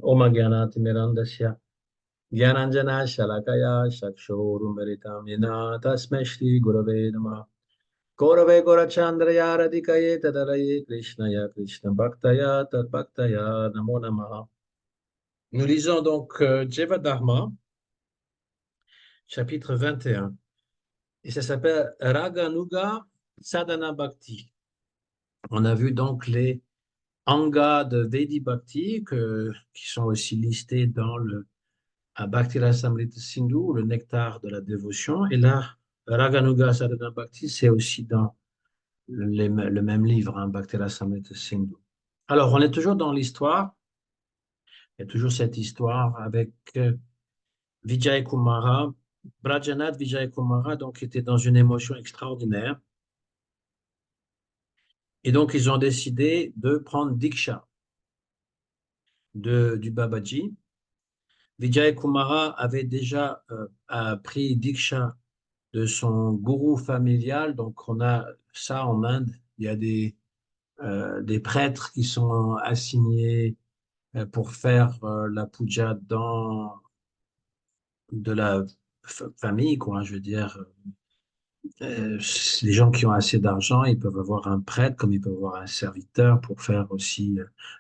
Om Gyanatimirandasya Gyananjana Shalakaya Chakshurumritam Yena Tasmai Shri Gurave Namah Gaurave Gaurachandraya Radhikaye Tadaraye Krishnaya Krishna Bhaktaya Tad Bhaktaya Namo Namaha. Nous lisons donc Jeva Dharma, chapitre 21, et ça s'appelle Raganuga Sadhana Bhakti. On a vu donc les angas de Vedi Bhakti qui sont aussi listés dans le à Bhakti Rasamrita Sindhu, le nectar de la dévotion. Et là, Raganuga Sadhana Bhakti, c'est aussi dans le même livre, hein, Bhakti Rasamrita Sindhu. Alors, on est toujours dans l'histoire. Il y a toujours cette histoire avec Vijay Kumara. Brajanath Vijay Kumara, donc, était dans une émotion extraordinaire. Et donc, ils ont décidé de prendre Diksha du Babaji. Vijay Kumara avait déjà pris Diksha de son gourou familial. Donc, on a ça en Inde. Il y a des prêtres qui sont assignés pour faire la puja dans de la famille, quoi. Je veux dire, les gens qui ont assez d'argent, ils peuvent avoir un prêtre comme ils peuvent avoir un serviteur pour faire aussi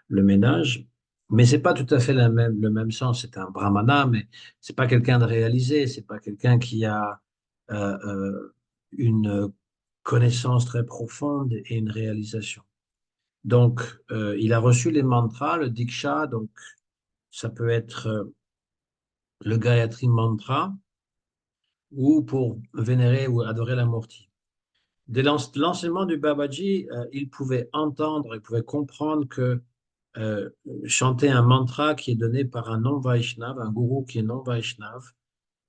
le ménage. Mais c'est pas tout à fait le même sens. C'est un brahmana, mais c'est pas quelqu'un de réalisé. C'est pas quelqu'un qui a une connaissance très profonde et une réalisation. Donc, il a reçu les mantras, le Diksha, donc ça peut être le Gayatri Mantra ou pour vénérer ou adorer la Murti. Dès l'enseignement du Babaji, il pouvait entendre, il pouvait comprendre que euh, chanter un mantra qui est donné par un non-Vaishnav, un gourou qui est non-Vaishnav,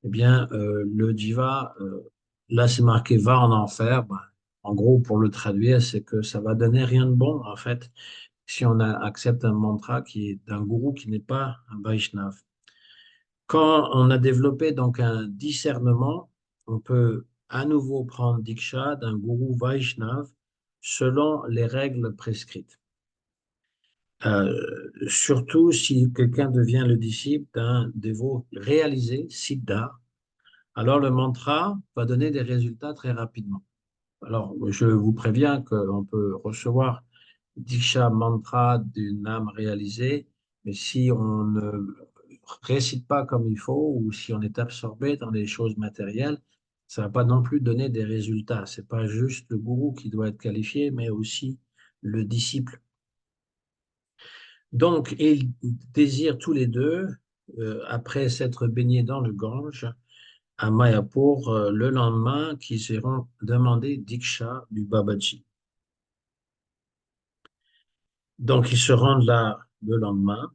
eh bien, le jiva, là c'est marqué va en enfer. Ben, en gros, pour le traduire, c'est que ça va donner rien de bon, en fait, si on accepte un mantra qui est d'un gourou qui n'est pas un Vaishnav. Quand on a développé donc un discernement, on peut à nouveau prendre Diksha d'un gourou Vaishnav selon les règles prescrites. Surtout si quelqu'un devient le disciple d'un dévot réalisé, Siddha, alors le mantra va donner des résultats très rapidement. Alors, je vous préviens qu'on peut recevoir Diksha mantra d'une âme réalisée, mais si on ne récite pas comme il faut ou si on est absorbé dans les choses matérielles, ça ne va pas non plus donner des résultats. C'est pas juste le gourou qui doit être qualifié, mais aussi le disciple. Donc, ils désirent tous les deux, après s'être baignés dans le Gange, à Mayapur, le lendemain, qu'ils iront demander Diksha du Babaji. Donc, ils se rendent là le lendemain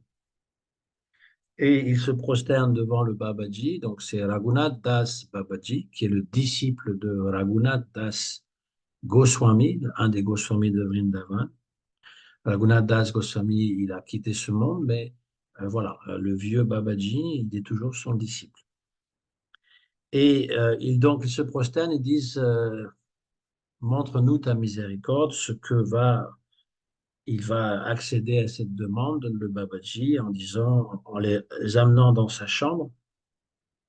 et ils se prosternent devant le Babaji. Donc, c'est Raghunath Das Babaji, qui est le disciple de Raghunath Das Goswami, un des Goswamis de Vrindavan. Raghunath Das Goswami, il a quitté ce monde, mais voilà, le vieux Babaji, il est toujours son disciple. Et donc, ils se prosternent et disent, montre-nous ta miséricorde, il va accéder à cette demande, le Babaji, en disant, en les amenant dans sa chambre,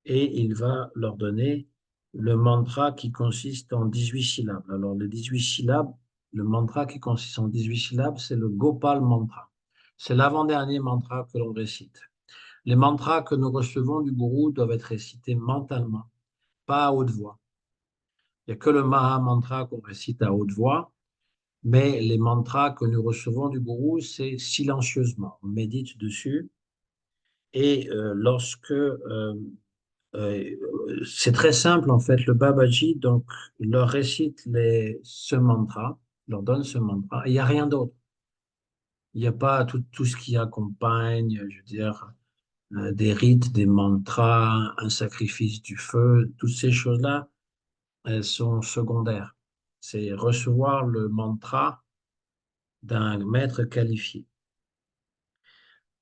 et il va leur donner le mantra qui consiste en 18 syllabes. Alors, les 18 syllabes, le mantra qui consiste en 18 syllabes, c'est le Gopal mantra. C'est l'avant-dernier mantra que l'on récite. Les mantras que nous recevons du gourou doivent être récités mentalement, pas à haute voix. Il n'y a que le Maha Mantra qu'on récite à haute voix, mais les mantras que nous recevons du gourou, c'est silencieusement. On médite dessus et c'est très simple en fait, le Babaji donc leur récite ce mantra, leur donne ce mantra, et il n'y a rien d'autre. Il n'y a pas tout ce qui accompagne, je veux dire, des rites, des mantras, un sacrifice du feu, toutes ces choses-là, elles sont secondaires. C'est recevoir le mantra d'un maître qualifié.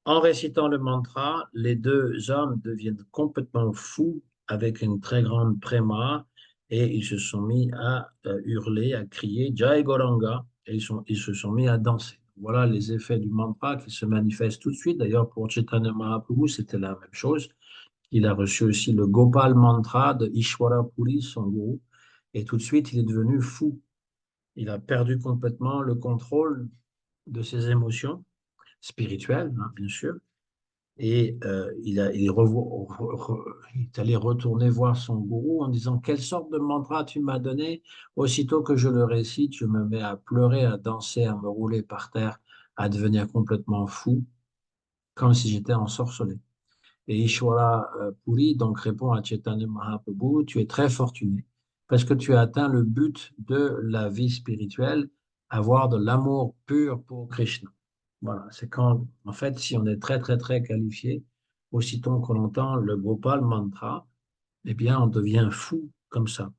En récitant le mantra, les deux hommes deviennent complètement fous avec une très grande préma et ils se sont mis à hurler, à crier Jai Goranga et ils se sont mis à danser. voilà les effets du mantra qui se manifestent tout de suite. D'ailleurs, pour Chaitanya Mahaprabhu, c'était la même chose. Il a reçu aussi le Gopal mantra de Ishwara Puri, son gourou, et tout de suite, il est devenu fou. Il a perdu complètement le contrôle de ses émotions spirituelles, hein, bien sûr. Et il est allé retourner voir son gourou en disant, quelle sorte de mantra tu m'as donné? Aussitôt que je le récite, je me mets à pleurer, à danser, à me rouler par terre, à devenir complètement fou, comme si j'étais ensorcelé. Et Ishwara Puri donc répond à Chaitanya Mahaprabhu, tu es très fortuné parce que tu as atteint le but de la vie spirituelle, avoir de l'amour pur pour Krishna. Voilà, c'est quand, en fait, si on est très, très, très qualifié, aussitôt qu'on entend le Gopal mantra, eh bien, on devient fou comme ça.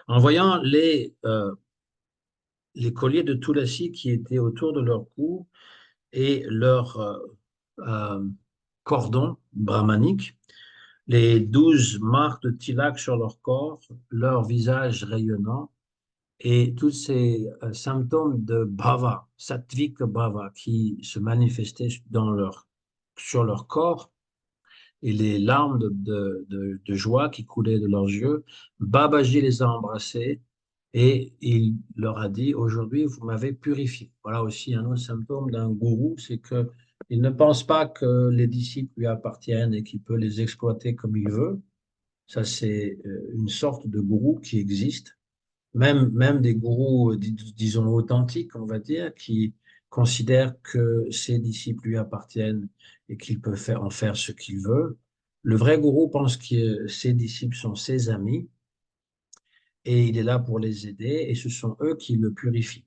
En voyant les colliers de Tulasi qui étaient autour de leur cou et leur euh, cordon brahmanique, les 12 marques de tilak sur leur corps, leur visage rayonnant et tous ces symptômes de bhava, sattvic bhava, qui se manifestaient sur leur corps et les larmes de joie qui coulaient de leurs yeux. Babaji les a embrassés et il leur a dit, aujourd'hui, vous m'avez purifié. Voilà aussi un autre symptôme d'un gourou, c'est que il ne pense pas que les disciples lui appartiennent et qu'il peut les exploiter comme il veut. Ça, c'est une sorte de gourou qui existe. Même des gourous, disons, authentiques, on va dire, qui considèrent que ses disciples lui appartiennent et qu'il peut en faire ce qu'il veut. Le vrai gourou pense que ses disciples sont ses amis et il est là pour les aider et ce sont eux qui le purifient.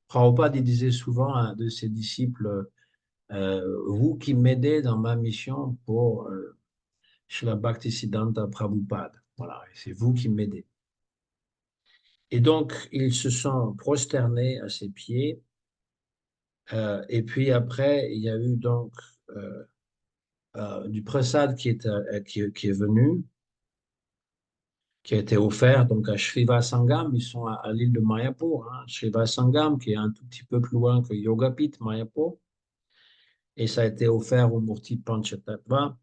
Prabhupada il disait souvent à un de ses disciples, vous qui m'aidez dans ma mission pour Srila Bhaktisiddhanta Prabhupada. Voilà, c'est vous qui m'aidez. Et donc, ils se sont prosternés à ses pieds. Et puis après, il y a eu donc du prasad qui est venu, qui a été offert donc à Sriva Sangam. Ils sont à l'île de Mayapur, hein. Sriva Sangam, qui est un tout petit peu plus loin que Yogapit, Mayapur. Et ça a été offert au Murti Panchatattva.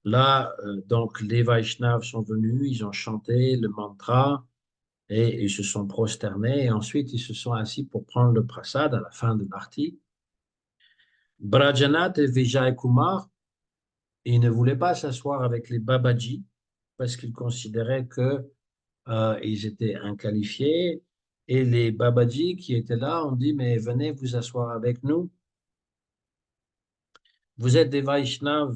Là, donc, les Vaishnavas sont venus, ils ont chanté le mantra et ils se sont prosternés. Et ensuite, ils se sont assis pour prendre le prasad à la fin de l'arti. Brajanath et Vijay Kumar, ils ne voulaient pas s'asseoir avec les Babaji parce qu'ils considéraient que ils étaient inqualifiés. Et les Babaji qui étaient là ont dit, mais venez vous asseoir avec nous. Vous êtes des Vaishnavas,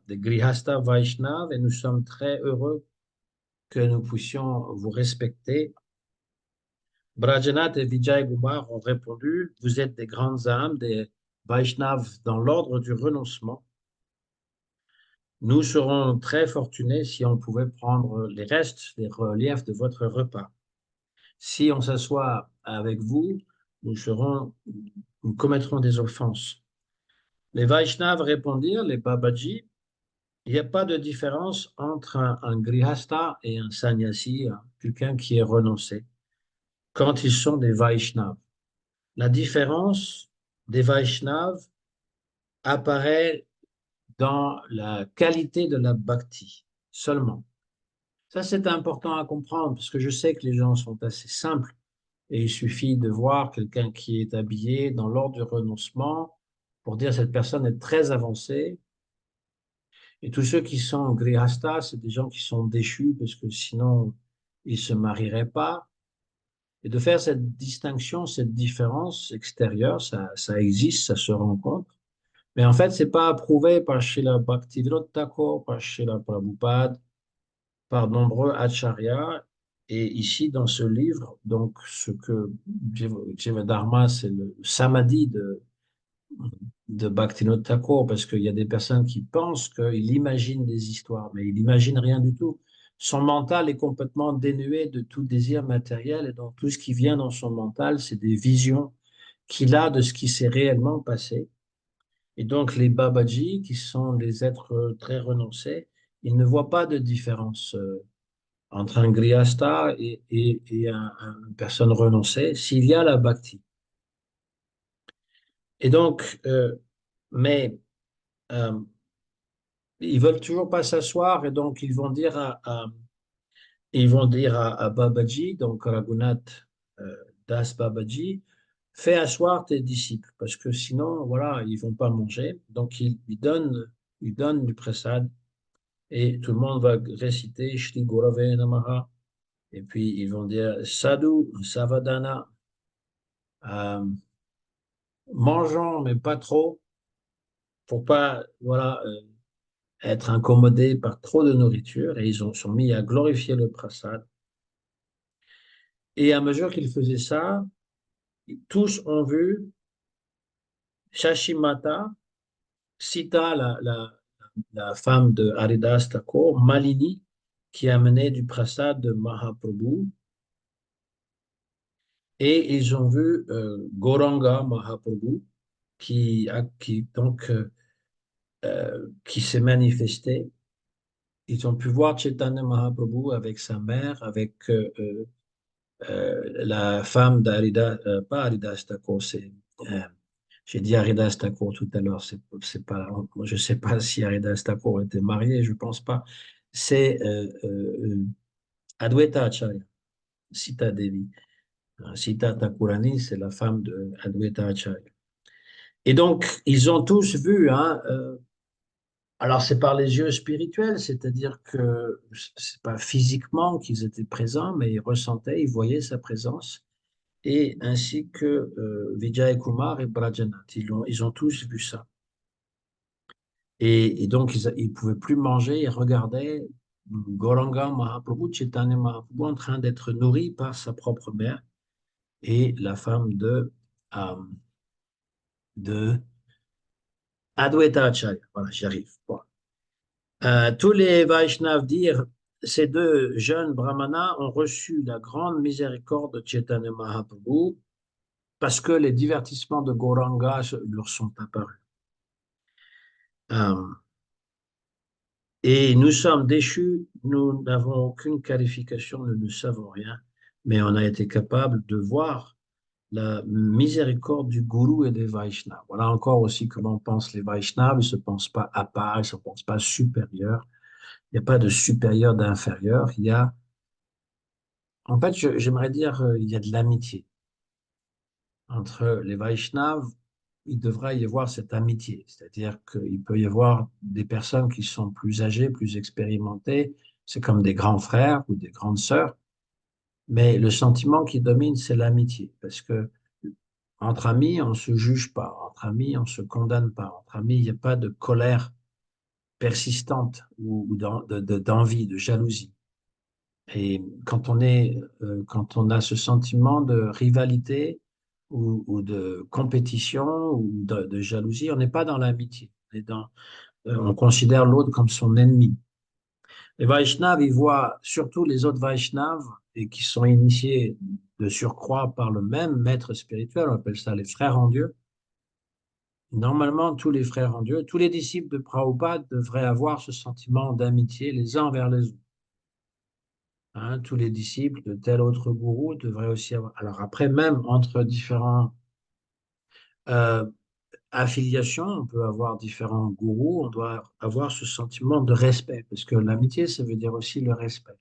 des Grihastha Vaishnavas, et nous sommes très heureux que nous puissions vous respecter. Brajanath et Vijay Kumar ont répondu, vous êtes des grandes âmes, des Vaishnavas dans l'ordre du renoncement. Nous serons très fortunés si on pouvait prendre les restes, les reliefs de votre repas. Si on s'assoit avec vous, nous commettrons des offenses. Les Vaishnavas répondirent, les Babaji, il n'y a pas de différence entre un grihasta et un sannyasi, hein, quelqu'un qui est renoncé, quand ils sont des Vaishnavas. La différence des Vaishnavas apparaît dans la qualité de la bhakti seulement. Ça, c'est important à comprendre parce que je sais que les gens sont assez simples et il suffit de voir quelqu'un qui est habillé dans l'ordre du renoncement pour dire cette personne est très avancée. Et tous ceux qui sont grihasta, c'est des gens qui sont déchus parce que sinon ils ne se marieraient pas. Et de faire cette distinction, cette différence extérieure, ça existe, ça se rencontre. Mais en fait, c'est pas approuvé par Srila Bhaktivinoda Thakur, par Srila Prabhupada, par nombreux acharyas. Et ici, dans ce livre, donc, ce que Jivadharma, c'est le samadhi de Bhaktivinoda Thakur, parce qu'il y a des personnes qui pensent qu'il imagine des histoires, mais il n'imagine rien du tout. Son mental est complètement dénué de tout désir matériel, et donc tout ce qui vient dans son mental, c'est des visions qu'il a de ce qui s'est réellement passé. Et donc, les Babaji, qui sont des êtres très renoncés, ils ne voient pas de différence entre un grihasta et une personne renoncée, s'il y a la bhakti. Et donc, mais euh, ils veulent toujours pas s'asseoir et donc ils vont dire à Babaji, donc Raghunath Das Babaji, fais asseoir tes disciples parce que sinon, voilà, ils vont pas manger. Donc, ils donnent du prasad et tout le monde va réciter Shri Gurave Namaha. Et puis, ils vont dire Sadhu, Savadana, euh, mangeons, mais pas trop, pour pas, voilà, être incommodés par trop de nourriture. Et sont mis à glorifier le prasad. Et à mesure qu'ils faisaient ça, tous ont vu Shashimata, Sita, la femme de Haridas Thakur, Malini, qui amenait du prasad de Mahaprabhu, et ils ont vu Gauranga Mahaprabhu, qui s'est manifesté. Ils ont pu voir Chaitanya Mahaprabhu avec sa mère, avec la femme d'Haridas, pas Haridas Thakur, euh, j'ai dit Haridas Thakur tout à l'heure, c'est pas, moi, je ne sais pas si Haridas Thakur était marié, je ne pense pas. C'est Adwaita Acharya, Sita Devi. Sita Thakurani, c'est la femme de Adwaita Acharya. Et donc, ils ont tous vu, hein, alors c'est par les yeux spirituels, c'est-à-dire que c'est pas physiquement qu'ils étaient présents, mais ils ressentaient, ils voyaient sa présence, et ainsi que Vijay Kumar et Brajanath, ils ont tous vu ça. Et donc, ils ne pouvaient plus manger, ils regardaient Gauranga Mahaprabhu, Chaitanya Mahaprabhu en train d'être nourri par sa propre mère et la femme de Adwaita Acharya. Voilà, j'y arrive. Bon. Tous les Vaishnavas dirent, ces deux jeunes brahmanas ont reçu la grande miséricorde de Chaitanya Mahaprabhu parce que les divertissements de Gauranga leur sont apparus. Euh, et nous sommes déchus, nous n'avons aucune qualification, nous ne savons rien, mais on a été capable de voir la miséricorde du gourou et des Vaishnavas. Voilà encore aussi comment pensent les Vaishnavas, ils ne se pensent pas à part, ils ne se pensent pas supérieurs. Il n'y a pas de supérieur d'inférieur, il y a, en fait, j'aimerais dire, il y a de l'amitié entre les Vaishnavas. Il devrait y avoir cette amitié, c'est-à-dire qu'il peut y avoir des personnes qui sont plus âgées, plus expérimentées, c'est comme des grands frères ou des grandes sœurs, mais le sentiment qui domine, c'est l'amitié, parce que entre amis, on ne se juge pas, entre amis, on ne se condamne pas, entre amis, il n'y a pas de colère persistante ou d'envie, de jalousie. Et quand on a ce sentiment de rivalité ou de compétition ou de jalousie, on n'est pas dans l'amitié. On considère l'autre comme son ennemi. Les Vaishnavas, ils voient surtout les autres Vaishnavas et qui sont initiés de surcroît par le même maître spirituel, on appelle ça les frères en Dieu. Normalement, tous les frères en Dieu, tous les disciples de Prabhupada devraient avoir ce sentiment d'amitié les uns vers les autres. Hein, tous les disciples de tel autre gourou devraient aussi avoir. Alors après, même entre différentes euh, affiliations, on peut avoir différents gourous, on doit avoir ce sentiment de respect, parce que l'amitié, ça veut dire aussi le respect.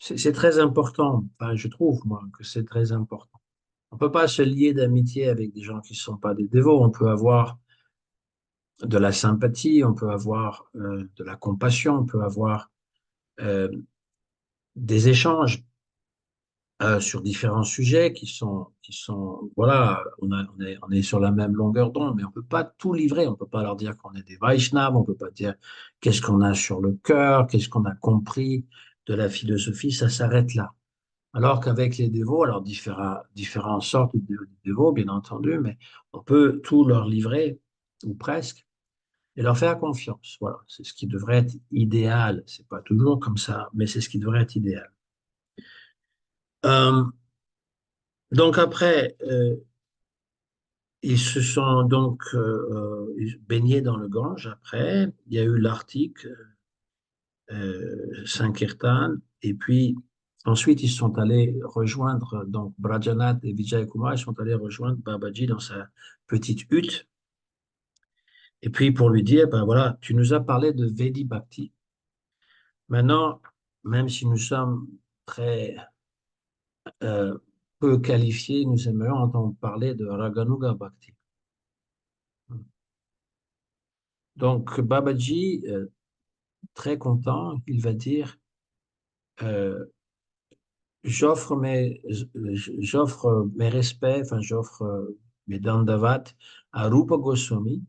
C'est très important, enfin, je trouve, moi, que c'est très important. On ne peut pas se lier d'amitié avec des gens qui ne sont pas des dévots. On peut avoir de la sympathie, on peut avoir de la compassion, on peut avoir euh, des échanges sur différents sujets voilà, on est sur la même longueur d'onde, mais on ne peut pas tout livrer. On ne peut pas leur dire qu'on est des Vaishnavas, on ne peut pas dire qu'est-ce qu'on a sur le cœur, qu'est-ce qu'on a compris de la philosophie, ça s'arrête là. Alors qu'avec les dévots, alors différentes sortes de dévots, bien entendu, mais on peut tout leur livrer, ou presque, et leur faire confiance. Voilà, c'est ce qui devrait être idéal. C'est pas toujours comme ça, mais c'est ce qui devrait être idéal. Euh, donc après, ils se sont donc baignés dans le Gange. Après, il y a eu l'Arctique, Sankirtan. Et puis, ensuite, ils sont allés rejoindre, donc Brajanath et Vijay Kumar, ils sont allés rejoindre Babaji dans sa petite hutte. Et puis, pour lui dire, ben voilà, tu nous as parlé de Vedi Bhakti. Maintenant, même si nous sommes très euh, peu qualifiés, nous aimerions entendre parler de Raganuga Bhakti. Donc, Babaji, très content, il va dire, euh, j'offre mes respects, enfin, j'offre mes dandavat à Rupa Goswami.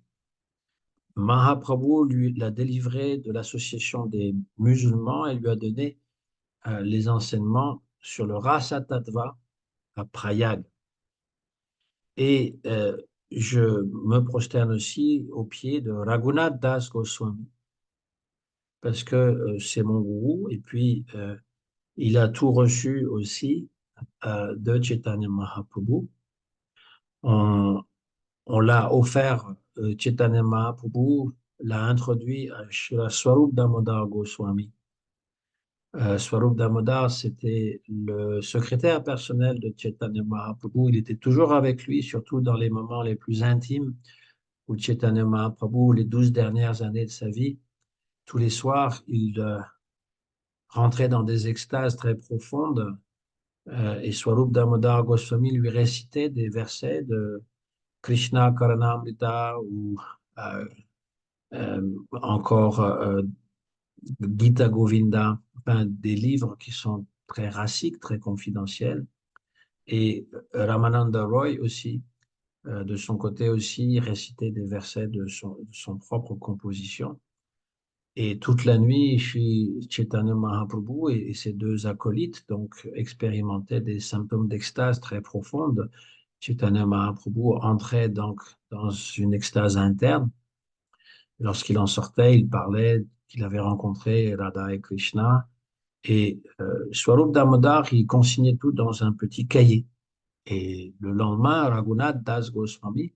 Mahaprabhu lui l'a délivré de l'association des musulmans et lui a donné les enseignements sur le Rasa Tattva à Prayag. Et je me prosterne aussi aux pieds de Raghunath Das Goswami parce que c'est mon gourou et puis il a tout reçu aussi de Chaitanya Mahaprabhu. On, on l'a offert, Chaitanya Mahaprabhu l'a introduit à Srila Swarup Damodar Goswami. Swarup Damodar, c'était le secrétaire personnel de Chaitanya Mahaprabhu. Il était toujours avec lui, surtout dans les moments les plus intimes où Chaitanya Mahaprabhu, les 12 dernières années de sa vie, tous les soirs, il rentrait dans des extases très profondes et Swarup Damodar Goswami lui récitait des versets de Krishna Karanamrita ou euh, encore Gita Govinda, enfin, des livres qui sont très raciques, très confidentiels. Et Ramananda Roy aussi, de son côté aussi, récitait des versets de son propre composition. Et toute la nuit, Chaitanya Mahaprabhu et ses deux acolytes donc expérimentaient des symptômes d'extase très profonde. Chaitanya Mahaprabhu entrait donc dans une extase interne. Lorsqu'il en sortait, il parlait qu'il avait rencontré Radha et Krishna. Et Swarup Damodar, il consignait tout dans un petit cahier. Et le lendemain, Raghunath Das Goswami,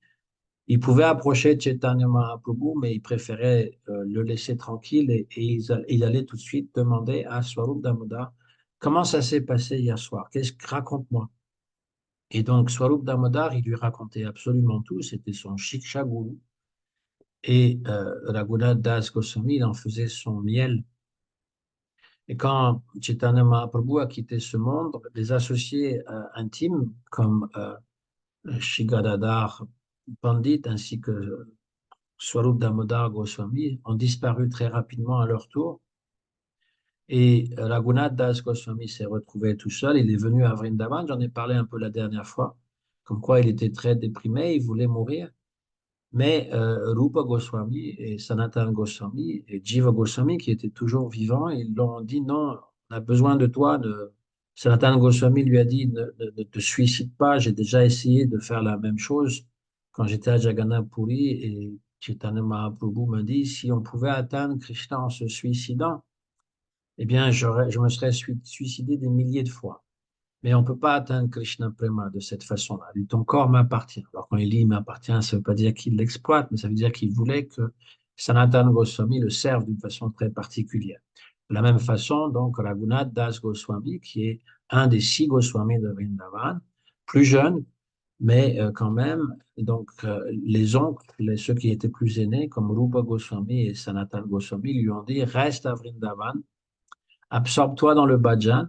il pouvait approcher Chaitanya Mahaprabhu, mais il préférait le laisser tranquille et il allait tout de suite demander à Swarup Damodar comment ça s'est passé hier soir. Raconte-moi. Et donc Swarup Damodar, il lui racontait absolument tout. C'était son Shiksha Guru. Et Raghunath Das Goswami, il en faisait son miel. Et quand Chaitanya Mahaprabhu a quitté ce monde, les associés intimes comme Shigadadhar Pandit ainsi que Swarup Damodar Goswami ont disparu très rapidement à leur tour. Et Raghunath Das Goswami s'est retrouvé tout seul. Il est venu à Vrindavan, j'en ai parlé un peu la dernière fois, comme quoi il était très déprimé, il voulait mourir. Mais Rupa Goswami et Sanatana Goswami et Jiva Goswami, qui étaient toujours vivants, ils l'ont dit non, on a besoin de toi. Sanatana Goswami lui a dit ne te suicide pas, j'ai déjà essayé de faire la même chose quand j'étais à Jagannath Puri et Chaitanya Mahaprabhu m'a dit si on pouvait atteindre Krishna en se suicidant, eh bien je me serais suicidé des milliers de fois. Mais on ne peut pas atteindre Krishna Prema de cette façon-là. Il dit, ton corps m'appartient. Alors quand il dit il m'appartient, ça ne veut pas dire qu'il l'exploite, mais ça veut dire qu'il voulait que Sanatana Goswami le serve d'une façon très particulière. De la même façon, donc, Raghunath Das Goswami, qui est un des 6 Goswamis de Vrindavan, plus jeune, mais quand même, donc les oncles, ceux qui étaient plus aînés, comme Rupa Goswami et Sanatana Goswami, lui ont dit, reste à Vrindavan, absorbe-toi dans le bhajan,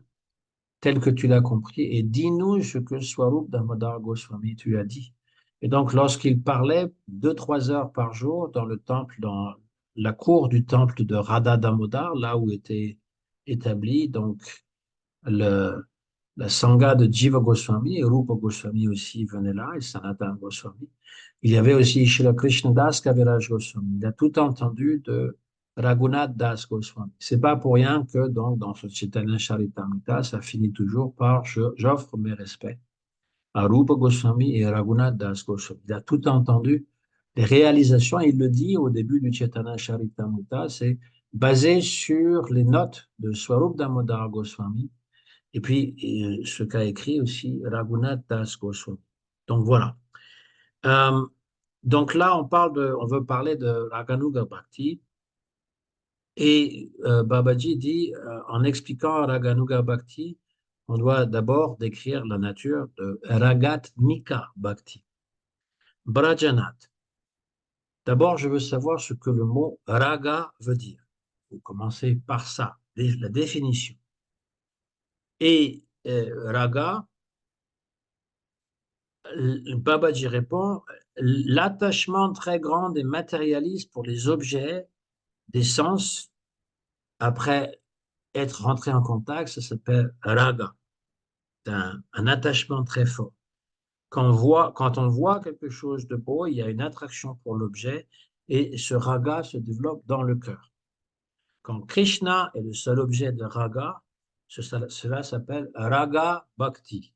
tel que tu l'as compris, et dis-nous ce que Swarup Damodar Goswami tu as dit. Et donc, lorsqu'il parlait 2, 3 heures par jour dans le temple, dans la cour du temple de Radha Damodar, là où était établi donc le, la Sangha de Jiva Goswami, et Rupa Goswami aussi venait là, et Sanatana Goswami. Il y avait aussi Srila Krishnadas Kaviraj Goswami. Il a tout entendu de Raghunath Das Goswami. C'est pas pour rien que donc, dans ce Chaitanya Charitamrita, ça finit toujours par j'offre mes respects à Rupa Goswami et Raghunath Das Goswami. Il a tout entendu. Les réalisations, il le dit au début du Chaitanya Charitamrita, c'est basé sur les notes de Swarup Damodar Goswami et puis ce qu'a écrit aussi Raghunath Das Goswami. Donc voilà. Euh, donc là, on veut parler de Raganuga Bhakti. Et Babaji dit, en expliquant Raganuga Bhakti, on doit d'abord décrire la nature de Ragatmika Bhakti. Brajanath. D'abord, je veux savoir ce que le mot raga veut dire. Il faut commencer par ça, la définition. Et raga, Babaji répond, l'attachement très grand des matérialistes pour les objets des sens après être rentré en contact, ça s'appelle raga. C'est un attachement très fort. Quand on voit quelque chose de beau, il y a une attraction pour l'objet et ce raga se développe dans le cœur. Quand Krishna est le seul objet de raga, cela s'appelle raga bhakti.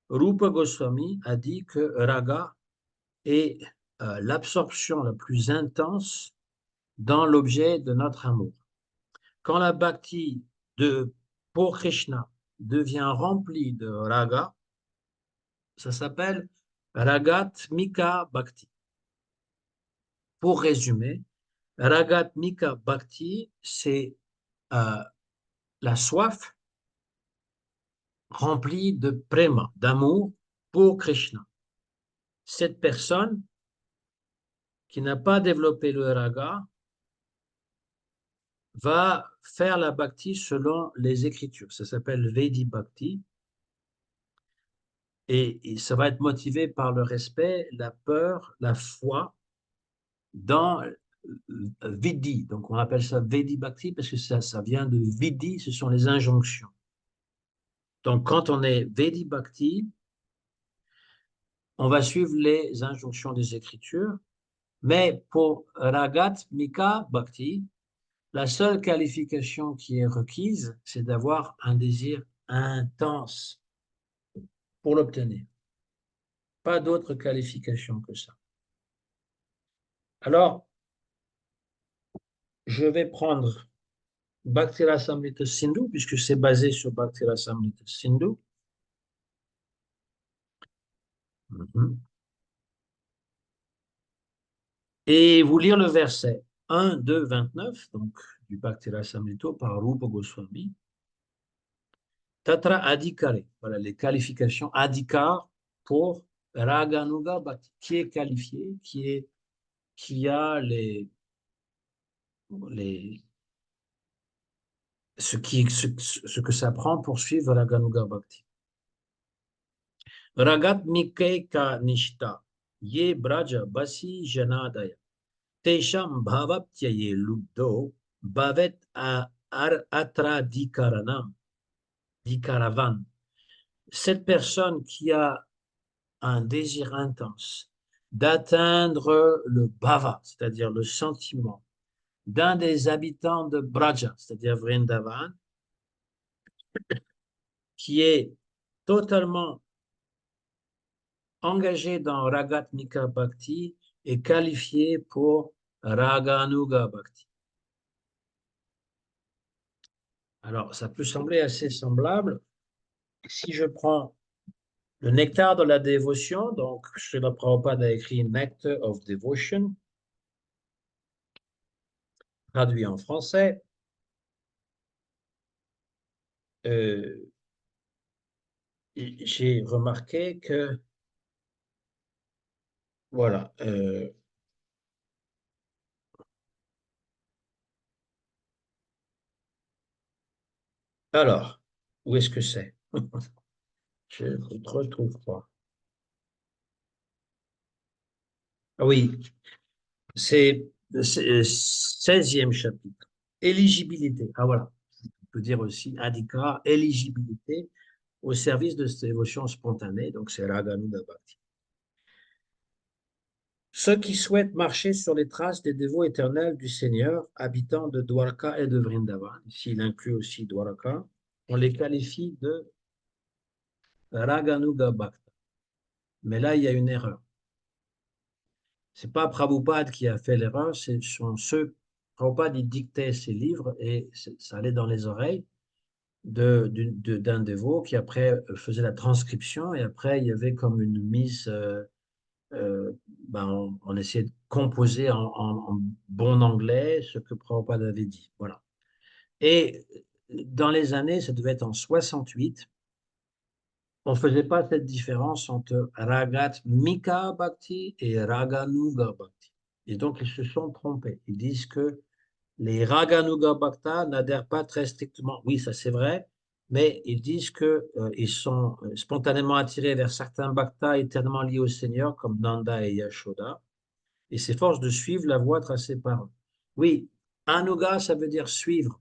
Rupa Goswami a dit que raga est l'absorption la plus intense dans l'objet de notre amour. Quand la bhakti pour Krishna devient remplie de raga, ça s'appelle Ragatmika Bhakti. Pour résumer, Ragatmika Bhakti, c'est la soif remplie de prema, d'amour pour Krishna. Cette personne qui n'a pas développé le raga va faire la bhakti selon les écritures. Ça s'appelle Vedi Bhakti. Et ça va être motivé par le respect, la peur, la foi dans Vidi. Donc on appelle ça Vedi Bhakti parce que ça vient de Vidi, ce sont les injonctions. Donc quand on est Vedi Bhakti, on va suivre les injonctions des Écritures, mais pour Ragat Mika Bhakti, la seule qualification qui est requise, c'est d'avoir un désir intense pour l'obtenir. Pas d'autre qualification que ça. Alors, je vais prendre Bhakti Rasamrita Sindhu, puisque c'est basé sur Bhakti Rasamrita Sindhu. Et vous lire le verset 1, 2, 29, donc du Bhakti Rasamrita par Rupa Goswami. Tatra Adhikare, voilà les qualifications Adhikar pour Raganuga Bhakti, qui est qualifié, qui a ce que ça prend pour suivre Raganuga Bhakti. Ragat Mikeka Nishta, Ye Braja Basi Janadaya, Tesham Bhavaptyaye Lubdo, Bhavet Atra Dikaranam, Dikaravan. Cette personne qui a un désir intense d'atteindre le bhava, c'est-à-dire le sentiment, d'un des habitants de Braja, c'est-à-dire Vrindavan, qui est totalement engagé dans Ragatmika Bhakti est qualifié pour Raganuga Bhakti. Alors, ça peut sembler assez semblable. Si je prends le nectar de la dévotion, donc Srila Prabhupada a écrit Nectar of Devotion, traduit en français. J'ai remarqué que, voilà, alors, où est-ce que c'est? Je ne retrouve pas. Ah oui, c'est le 16e chapitre. Éligibilité. Ah voilà, on peut dire aussi Adhikara, éligibilité au service de cette dévotion spontanée, donc c'est Raganuga Bhakti. Ceux qui souhaitent marcher sur les traces des dévots éternels du Seigneur, habitants de Dwarka et de Vrindavan, ici il inclut aussi Dwarka, on les qualifie de Raganuga Bhakta. Mais là, il y a une erreur. Ce n'est pas Prabhupada qui a fait l'erreur, ce sont ceux. Prabhupada, il dictait ses livres et ça allait dans les oreilles d'un dévot qui après faisait la transcription et après il y avait comme une mise ben, on essaie de composer en bon anglais ce que Prabhupada avait dit. Voilà. Et dans les années, ça devait être en 68, on ne faisait pas cette différence entre Ragat Mika Bhakti et Raganuga Bhakti. Et donc, ils se sont trompés. Ils disent que les Raganuga Bhakta n'adhèrent pas très strictement. Oui, ça c'est vrai, mais ils disent qu'ils sont spontanément attirés vers certains Bhaktas éternellement liés au Seigneur, comme Nanda et Yashoda, et s'efforcent de suivre la voie tracée par eux. Oui, Anuga, ça veut dire suivre.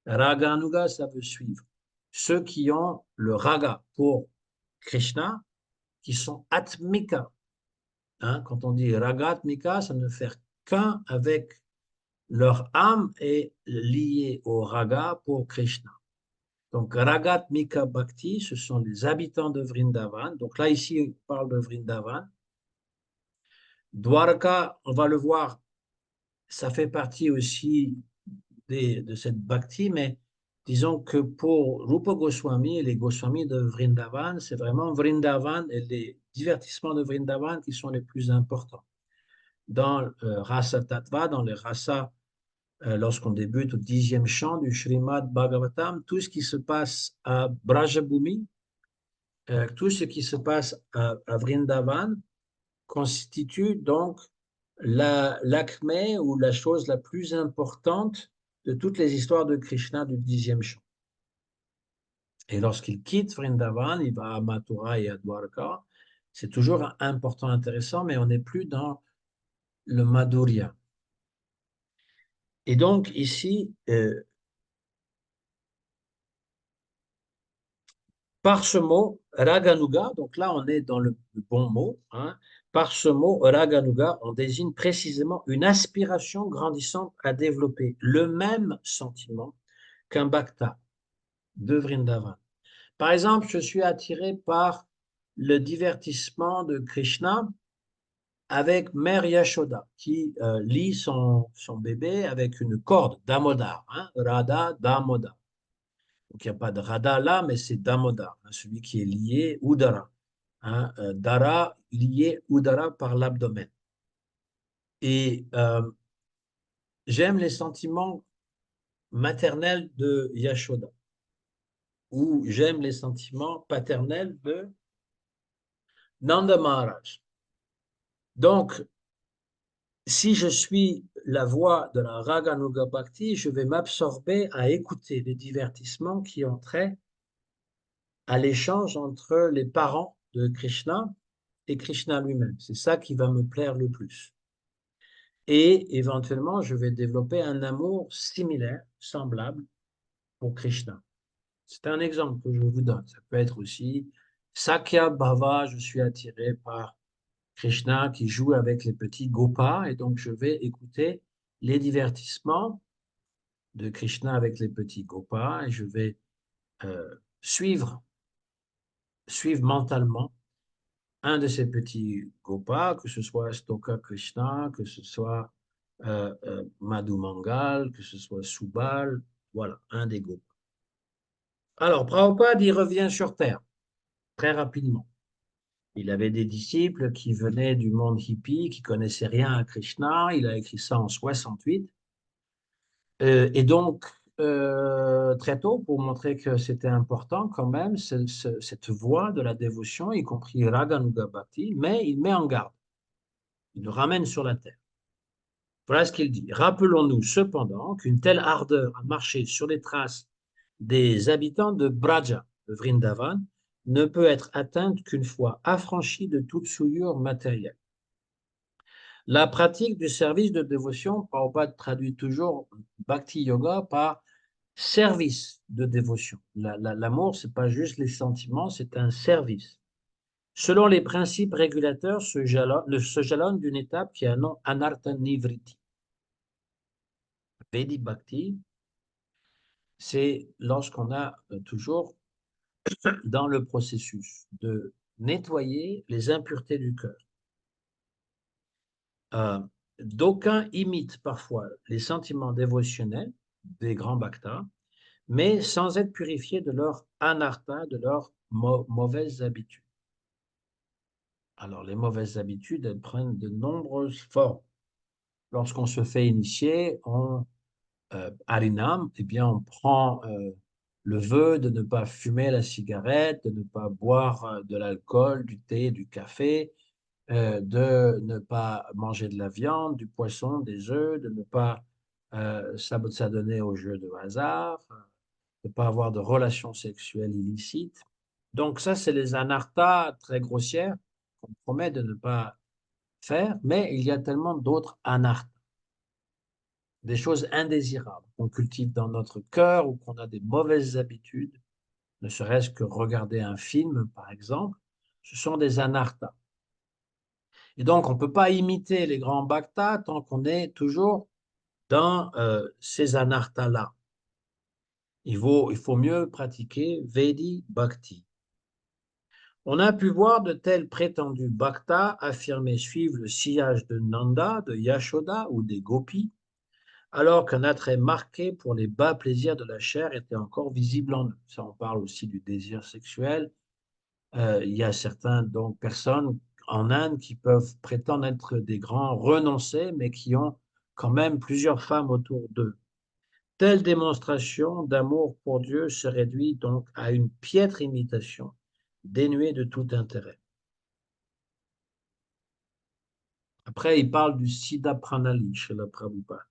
Raganuga, ça veut suivre. Ceux qui ont le raga pour Krishna, qui sont atmika. Hein, quand on dit raga atmika, ça ne fait qu'un avec leur âme est liée au raga pour Krishna. Donc ragat mika bhakti, ce sont les habitants de Vrindavan. Donc là, ici, on parle de Vrindavan. Dwarka, on va le voir, ça fait partie aussi de cette bhakti, mais disons que pour Rupa Goswami et les Goswami de Vrindavan, c'est vraiment Vrindavan et les divertissements de Vrindavan qui sont les plus importants. Dans Rasa Tattva, dans les Rasa, lorsqu'on débute au 10e chant du Srimad Bhagavatam, tout ce qui se passe à Brajabhumi, tout ce qui se passe à Vrindavan constitue donc l'acmé ou la chose la plus importante de toutes les histoires de Krishna du 10e chant. Et lorsqu'il quitte Vrindavan, il va à Mathura et à Dwarka. C'est toujours important, intéressant, mais on n'est plus dans le Madhurya. Et donc ici, par ce mot, Raganuga, donc là on est dans le bon mot, hein, par ce mot, Raganuga, on désigne précisément une aspiration grandissante à développer le même sentiment qu'un bhakta de Vrindavan. Par exemple, je suis attiré par le divertissement de Krishna avec Mère Yashoda, qui lie son bébé avec une corde, Damodar, hein, Radha Damodar. Donc il n'y a pas de Radha là, mais c'est Damodar, hein, celui qui est lié, Udara. Hein, Dara lié Udara par l'abdomen. Et j'aime les sentiments maternels de Yashoda, ou j'aime les sentiments paternels de Nanda Maharaj. Donc, si je suis la voix de la Raganuga Bhakti, je vais m'absorber à écouter les divertissements qui ont trait à l'échange entre les parents de Krishna et Krishna lui-même. C'est ça qui va me plaire le plus. Et éventuellement, je vais développer un amour similaire, semblable pour Krishna. C'est un exemple que je vous donne. Ça peut être aussi Sakya Bhava, je suis attiré par Krishna qui joue avec les petits gopas, et donc je vais écouter les divertissements de Krishna avec les petits gopas, et je vais euh, suivre, suivre mentalement un de ces petits gopas, que ce soit Stoka Krishna, que ce soit Madhu Mangal, que ce soit Subal, voilà, un des gopas. Alors, Prabhupada, il revient sur Terre très rapidement. Il avait des disciples qui venaient du monde hippie, qui connaissaient rien à Krishna. Il a écrit ça en 68. Et donc, très tôt, pour montrer que c'était important quand même, cette voie de la dévotion, y compris Raganuga Bhakti, mais il met en garde. Il nous ramène sur la terre. Voilà ce qu'il dit. Rappelons-nous cependant qu'une telle ardeur à marcher sur les traces des habitants de Braja, de Vrindavan, ne peut être atteinte qu'une fois affranchie de toute souillure matérielle. La pratique du service de dévotion, Prabhupada traduit toujours Bhakti Yoga par service de dévotion. L'amour, ce n'est pas juste les sentiments, c'est un service. Selon les principes régulateurs, se jalonne d'une étape qui a un nom Anartha Nivriti. Vedi Bhakti, c'est lorsqu'on a toujours dans le processus de nettoyer les impuretés du cœur. D'aucuns imitent parfois les sentiments dévotionnels des grands bhaktas, mais sans être purifiés de leur anartha, de leurs mauvaises habitudes. Alors, les mauvaises habitudes, elles prennent de nombreuses formes. Lorsqu'on se fait initier en Harinam, eh bien, on prend le vœu de ne pas fumer la cigarette, de ne pas boire de l'alcool, du thé, du café, de ne pas manger de la viande, du poisson, des œufs, de ne pas s'adonner aux jeux de hasard, de ne pas avoir de relations sexuelles illicites. Donc ça, c'est les anarthas très grossières qu'on promet de ne pas faire, mais il y a tellement d'autres anarthas, des choses indésirables qu'on cultive dans notre cœur ou qu'on a des mauvaises habitudes, ne serait-ce que regarder un film, par exemple, ce sont des anarthas. Et donc, on ne peut pas imiter les grands bhaktas tant qu'on est toujours dans ces anarthas-là. Il faut mieux pratiquer Vedi Bhakti. On a pu voir de tels prétendus bhaktas affirmer suivre le sillage de Nanda, de Yashoda ou des gopis, alors qu'un attrait marqué pour les bas plaisirs de la chair était encore visible en eux. Ça, on parle aussi du désir sexuel. Il y a certaines donc, personnes en Inde qui peuvent prétendre être des grands renoncés, mais qui ont quand même plusieurs femmes autour d'eux. Telle démonstration d'amour pour Dieu se réduit donc à une piètre imitation, dénuée de tout intérêt. Après, il parle du Siddha Pranali chez la Prabhupada.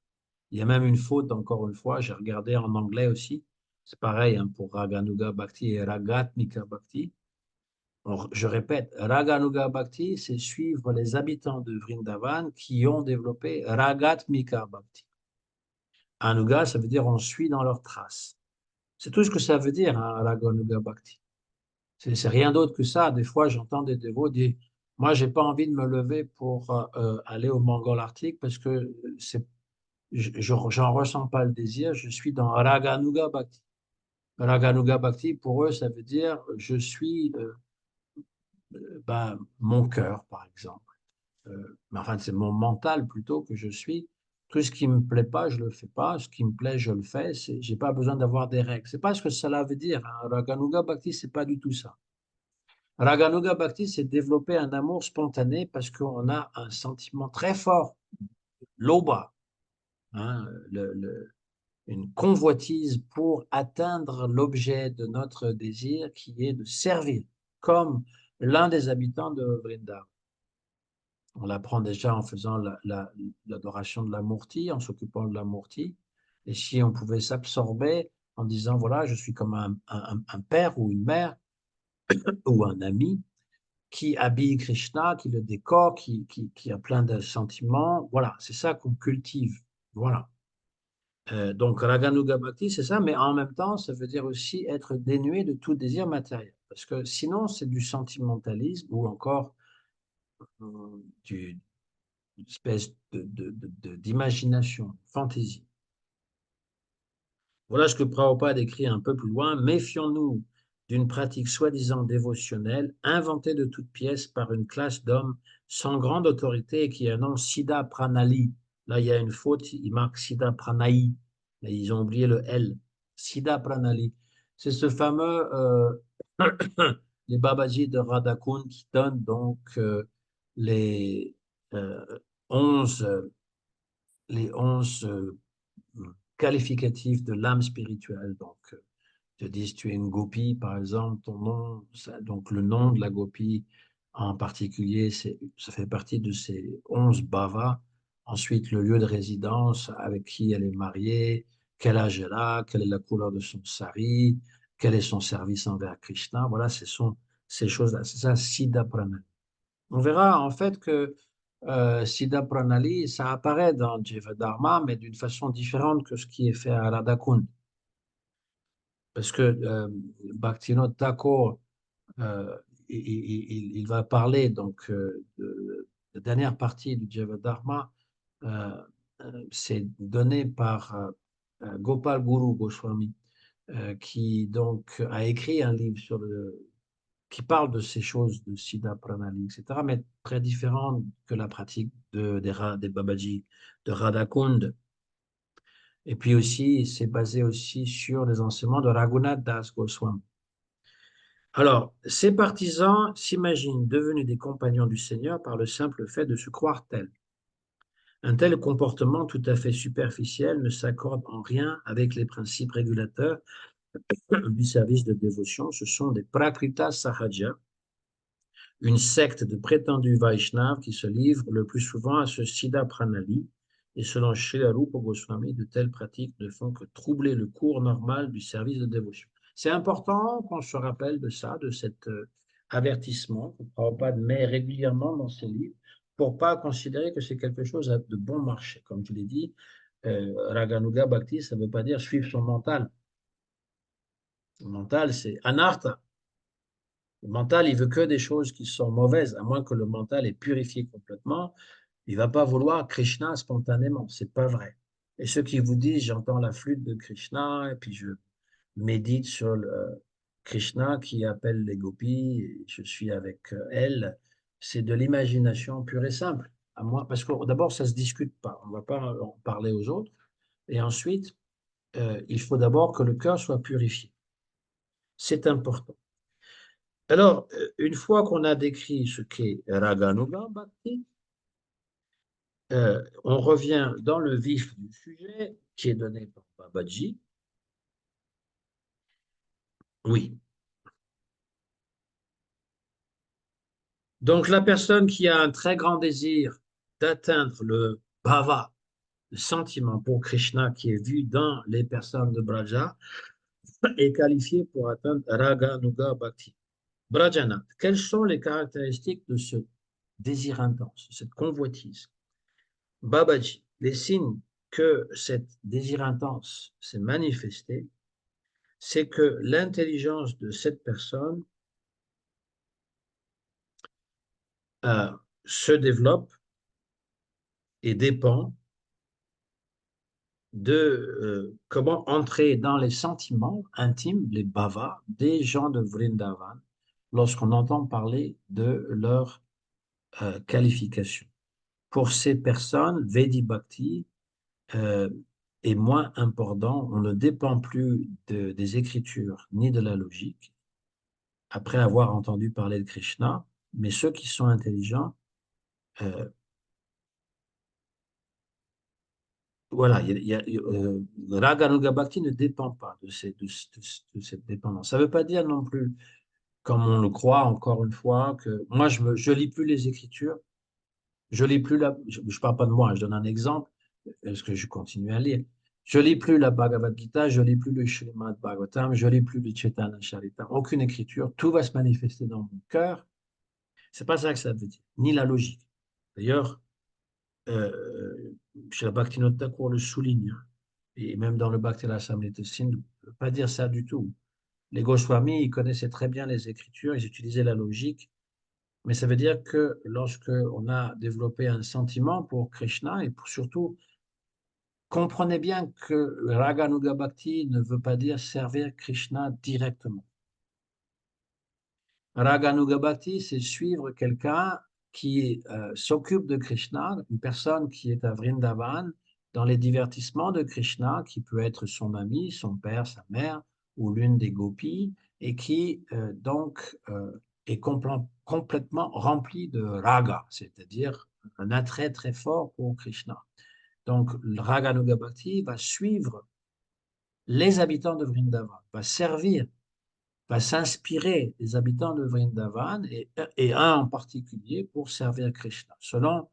Il y a même une faute, encore une fois, j'ai regardé en anglais aussi. C'est pareil hein, pour Raganuga Bhakti et Ragatmika Bhakti. Je répète, Raganuga Bhakti, c'est suivre les habitants de Vrindavan qui ont développé Ragatmika Bhakti. Anuga, ça veut dire on suit dans leurs traces. C'est tout ce que ça veut dire, hein, Raganuga Bhakti. C'est rien d'autre que ça. Des fois, j'entends des dévots dire, moi, j'ai pas envie de me lever pour aller au Mongol Arctique parce que j'en ressens pas le désir. Je suis dans Raganuga Bhakti. Raganuga Bhakti, pour eux, ça veut dire je suis mon cœur, par exemple. Mais enfin, c'est mon mental plutôt que je suis. Tout ce qui me plaît pas, je le fais pas. Ce qui me plaît, je le fais. J'ai pas besoin d'avoir des règles. C'est pas ce que cela veut dire, hein. Raganuga Bhakti, c'est pas du tout ça. Raganuga Bhakti, c'est développer un amour spontané parce qu'on a un sentiment très fort, l'oba, hein, une convoitise pour atteindre l'objet de notre désir qui est de servir, comme l'un des habitants de Vrindavan. On l'apprend déjà en faisant l'adoration de la Murti, en s'occupant de la Murti. Et si on pouvait s'absorber en disant, voilà, je suis comme un père ou une mère ou un ami qui habille Krishna, qui le décore, qui a plein de sentiments. Voilà, c'est ça qu'on cultive. Voilà. Donc, Raganuga Bhakti, c'est ça, mais en même temps, ça veut dire aussi être dénué de tout désir matériel. Parce que sinon, c'est du sentimentalisme ou encore du, une espèce d'imagination, fantaisie. Voilà ce que Prabhupada écrit un peu plus loin. Méfions-nous d'une pratique soi-disant dévotionnelle, inventée de toutes pièces par une classe d'hommes sans grande autorité et qui annoncent Siddha Pranali. Là, il y a une faute, il marque Siddha Pranayi. Là, ils ont oublié le L. Siddha Pranali. C'est ce fameux, les Babaji de Radhakund qui donnent donc les, euh, 11, les 11 qualificatifs de l'âme spirituelle. Donc, te disent tu es une gopi, par exemple, ton nom, donc le nom de la gopi en particulier, ça fait partie de ces 11 bhavas. Ensuite, le lieu de résidence, avec qui elle est mariée, quel âge elle a, quelle est la couleur de son sari, quel est son service envers Krishna. Voilà, ce sont ces choses-là. C'est ça, Siddha Pranali. On verra en fait que Siddha Pranali, ça apparaît dans Jivadharma, mais d'une façon différente que ce qui est fait à Radhakund. Parce que Bhaktivinoda Thakur, euh, il va parler donc de la dernière partie du Jivadharma, euh, c'est donné par Gopal Guru Goswami, qui donc a écrit un livre qui parle de ces choses de Siddha Pranali, etc., mais très différentes que la pratique des Babaji, de Radhakund. Et puis aussi, c'est basé aussi sur les enseignements de Raghunath Das Goswami. Alors, ces partisans s'imaginent devenus des compagnons du Seigneur par le simple fait de se croire tels. Un tel comportement tout à fait superficiel ne s'accorde en rien avec les principes régulateurs du service de dévotion. Ce sont des Prakrita Sahaja, une secte de prétendus Vaishnavas qui se livrent le plus souvent à ce Siddha Pranali. Et selon Srila Rupa Goswami, de telles pratiques ne font que troubler le cours normal du service de dévotion. C'est important qu'on se rappelle de ça, de cet avertissement que Prabhupada met régulièrement dans ses livres pour pas considérer que c'est quelque chose de bon marché. Comme je l'ai dit, Raganuga Bhakti, ça ne veut pas dire suivre son mental. Le mental, c'est anartha. Le mental, il veut que des choses qui sont mauvaises, à moins que le mental est purifié complètement. Il ne va pas vouloir Krishna spontanément, c'est pas vrai. Et ceux qui vous disent, j'entends la flûte de Krishna, et puis je médite sur le Krishna qui appelle les gopis, et je suis avec elle, c'est de l'imagination pure et simple. À moi, parce que d'abord, ça ne se discute pas, on ne va pas en parler aux autres. Et ensuite, il faut d'abord que le cœur soit purifié. C'est important. Alors, une fois qu'on a décrit ce qu'est Raganuga Bhakti, on revient dans le vif du sujet qui est donné par Babaji. Oui. Donc, la personne qui a un très grand désir d'atteindre le bhava, le sentiment pour Krishna qui est vu dans les personnes de Braja, est qualifiée pour atteindre Raganuga Bhakti. Brajanath, quelles sont les caractéristiques de ce désir intense, cette convoitise? Babaji, les signes que cet désir intense s'est manifesté, c'est que l'intelligence de cette personne se développe et dépend de comment entrer dans les sentiments intimes, les bhavas, des gens de Vrindavan lorsqu'on entend parler de leur qualification. Pour ces personnes, Vedi Bhakti euh, est moins important. On ne dépend plus des écritures ni de la logique après avoir entendu parler de Krishna, mais ceux qui sont intelligents, euh, voilà, Raganuga Bhakti ne dépend pas de cette dépendance. Ça ne veut pas dire non plus, comme on le croit encore une fois, que moi je lis plus les écritures, je lis plus je parle pas de moi, je donne un exemple, parce que je continue à lire. Je lis plus la Bhagavad Gita, je lis plus le Srimad Bhagavatam, je lis plus le Chaitanya Charita, aucune écriture, tout va se manifester dans mon cœur. C'est pas ça que ça veut dire, ni la logique. D'ailleurs, chez la Bhaktivinoda Thakur le souligne, hein, et même dans le Bhakti Rasamrita Sindhu, ne veut pas dire ça du tout. Les Goswamis, ils connaissaient très bien les Écritures, ils utilisaient la logique, mais ça veut dire que lorsque on a développé un sentiment pour Krishna, et pour surtout, comprenez bien que Raganuga Bhakti ne veut pas dire servir Krishna directement. Raganuga Bhakti, c'est suivre quelqu'un qui s'occupe de Krishna, une personne qui est à Vrindavan, dans les divertissements de Krishna, qui peut être son ami, son père, sa mère, ou l'une des gopis, et qui donc est complètement rempli de raga, c'est-à-dire un attrait très fort pour Krishna. Donc, le Raganuga Bhakti va suivre les habitants de Vrindavan, va servir, va s'inspirer des habitants de Vrindavan et un en particulier pour servir Krishna, selon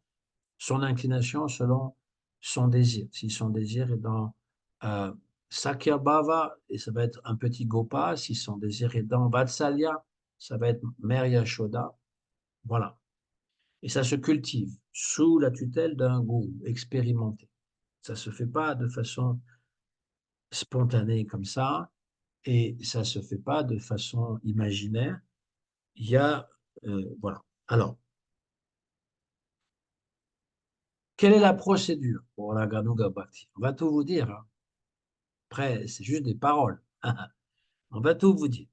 son inclination, selon son désir. Si son désir est dans euh, Sakya Bhava, et ça va être un petit Gopa, si son désir est dans Vatsalya, ça va être Mère Yashoda. Voilà. Et ça se cultive sous la tutelle d'un gourou expérimenté. Ça ne se fait pas de façon spontanée comme ça, et ça ne se fait pas de façon imaginaire. Il y a, voilà. Alors, quelle est la procédure pour la Ganuga Bhakti? On va tout vous dire, hein. Après, c'est juste des paroles. On va tout vous dire.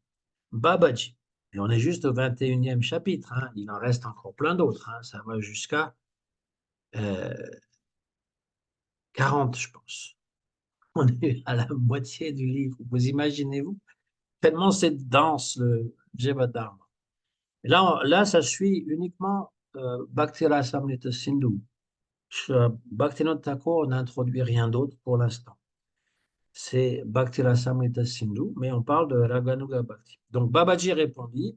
Babaji. Et on est juste au 21e chapitre, hein. Il en reste encore plein d'autres, hein. Ça va jusqu'à euh, 40, je pense. On est à la moitié du livre. Vous imaginez-vous? Tellement c'est dense Jiva Dharma. Et là, ça suit uniquement Bhakti Rasamrita Sindhu. Bhaktivinoda Thakur n'introduit rien d'autre pour l'instant. C'est Bhakti Rasamrita Sindhu, mais on parle de Raganuga Bhakti. Donc Babaji répondit,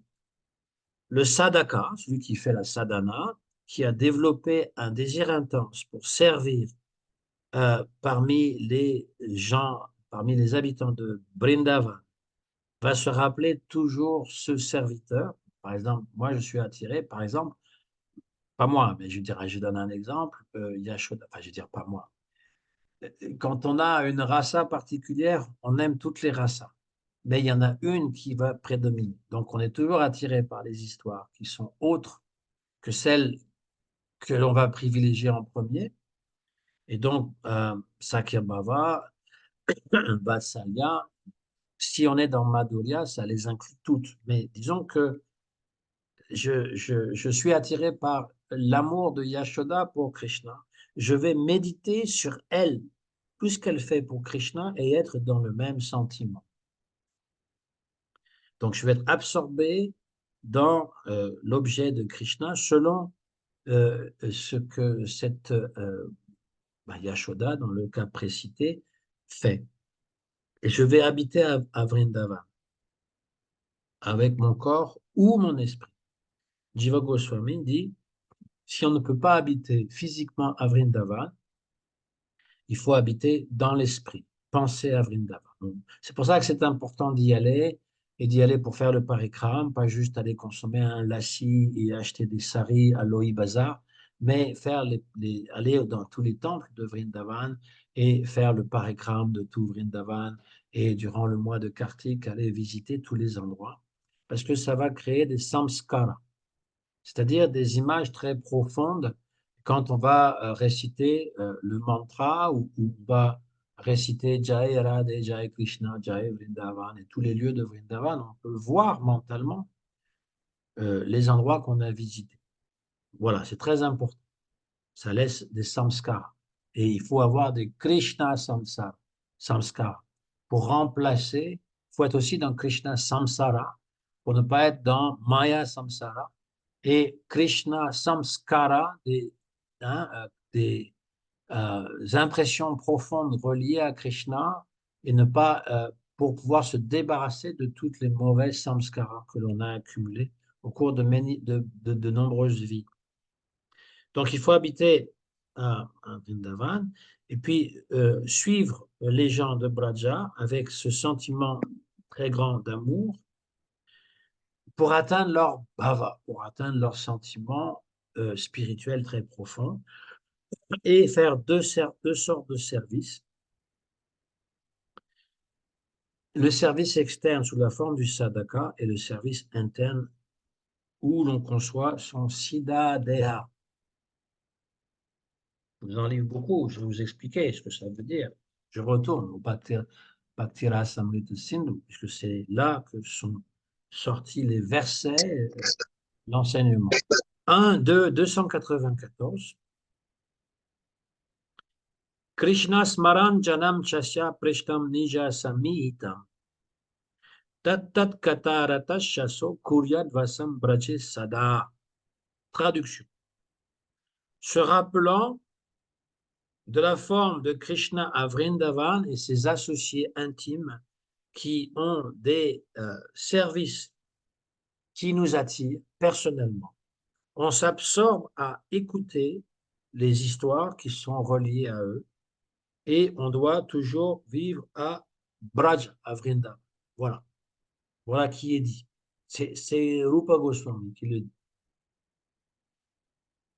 le sadhaka, celui qui fait la sadhana, qui a développé un désir intense pour servir parmi les gens, parmi les habitants de Vrindavan, va se rappeler toujours ce serviteur. Par exemple, moi, je suis attiré, par exemple, pas moi, mais je dirais, je donne un exemple, Yashoda, enfin, je veux dire pas moi. Quand on a une rasa particulière, on aime toutes les rasas, mais il y en a une qui va prédominer. Donc, on est toujours attiré par les histoires qui sont autres que celles que l'on va privilégier en premier. Et donc, Sakyabhava, Vatsalya, si on est dans Madhurya, ça les inclut toutes. Mais disons que je suis attiré par l'amour de Yashoda pour Krishna. Je vais méditer sur elle, tout ce qu'elle fait pour Krishna et être dans le même sentiment. Donc, je vais être absorbé dans l'objet de Krishna selon ce que cette Yashoda, dans le cas précité, fait. Et je vais habiter à Vrindavan avec mon corps ou mon esprit. Jiva Goswami dit, si on ne peut pas habiter physiquement à Vrindavan, il faut habiter dans l'esprit, penser à Vrindavan. C'est pour ça que c'est important d'y aller et d'y aller pour faire le parikram, pas juste aller consommer un lassi et acheter des saris à Loi Bazar, mais faire aller dans tous les temples de Vrindavan et faire le parikram de tout Vrindavan et durant le mois de Kartik, aller visiter tous les endroits parce que ça va créer des samskaras, c'est-à-dire des images très profondes quand on va réciter le mantra ou on va réciter Jai Radhe, Jai Krishna, Jai Vrindavan et tous les lieux de Vrindavan, on peut voir mentalement les endroits qu'on a visités. Voilà, c'est très important. Ça laisse des samskaras. Et il faut avoir des Krishna samskaras. Pour remplacer, il faut être aussi dans Krishna samsara, pour ne pas être dans Maya samsara. Et Krishna samskara, des impressions profondes reliées à Krishna, et ne pas, pour pouvoir se débarrasser de toutes les mauvaises samskaras que l'on a accumulées au cours de nombreuses vies. Donc, il faut habiter à Vrindavan et puis suivre les gens de Braja avec ce sentiment très grand d'amour pour atteindre leur bhava, pour atteindre leur sentiment spirituel très profond et faire deux sortes de services. Le service externe sous la forme du sadhaka et le service interne où l'on conçoit son siddha deha. Je vous en livre beaucoup, je vais vous expliquer ce que ça veut dire. Je retourne au Bhakti Rasamrita Sindhu, puisque c'est là que sont sortis les versets, l'enseignement. 1, 2, 294. Krishna smaran janam chasya prishtam nija samihitam. Tat tat katarata shaso kuryat vasam brache sada. Traduction. Se rappelant de la forme de Krishna à Vrindavan et ses associés intimes qui ont des services qui nous attirent personnellement. On s'absorbe à écouter les histoires qui sont reliées à eux et on doit toujours vivre à Braj, à Vrindavan. Voilà. Voilà qui est dit. C'est Rupa Goswami qui le dit.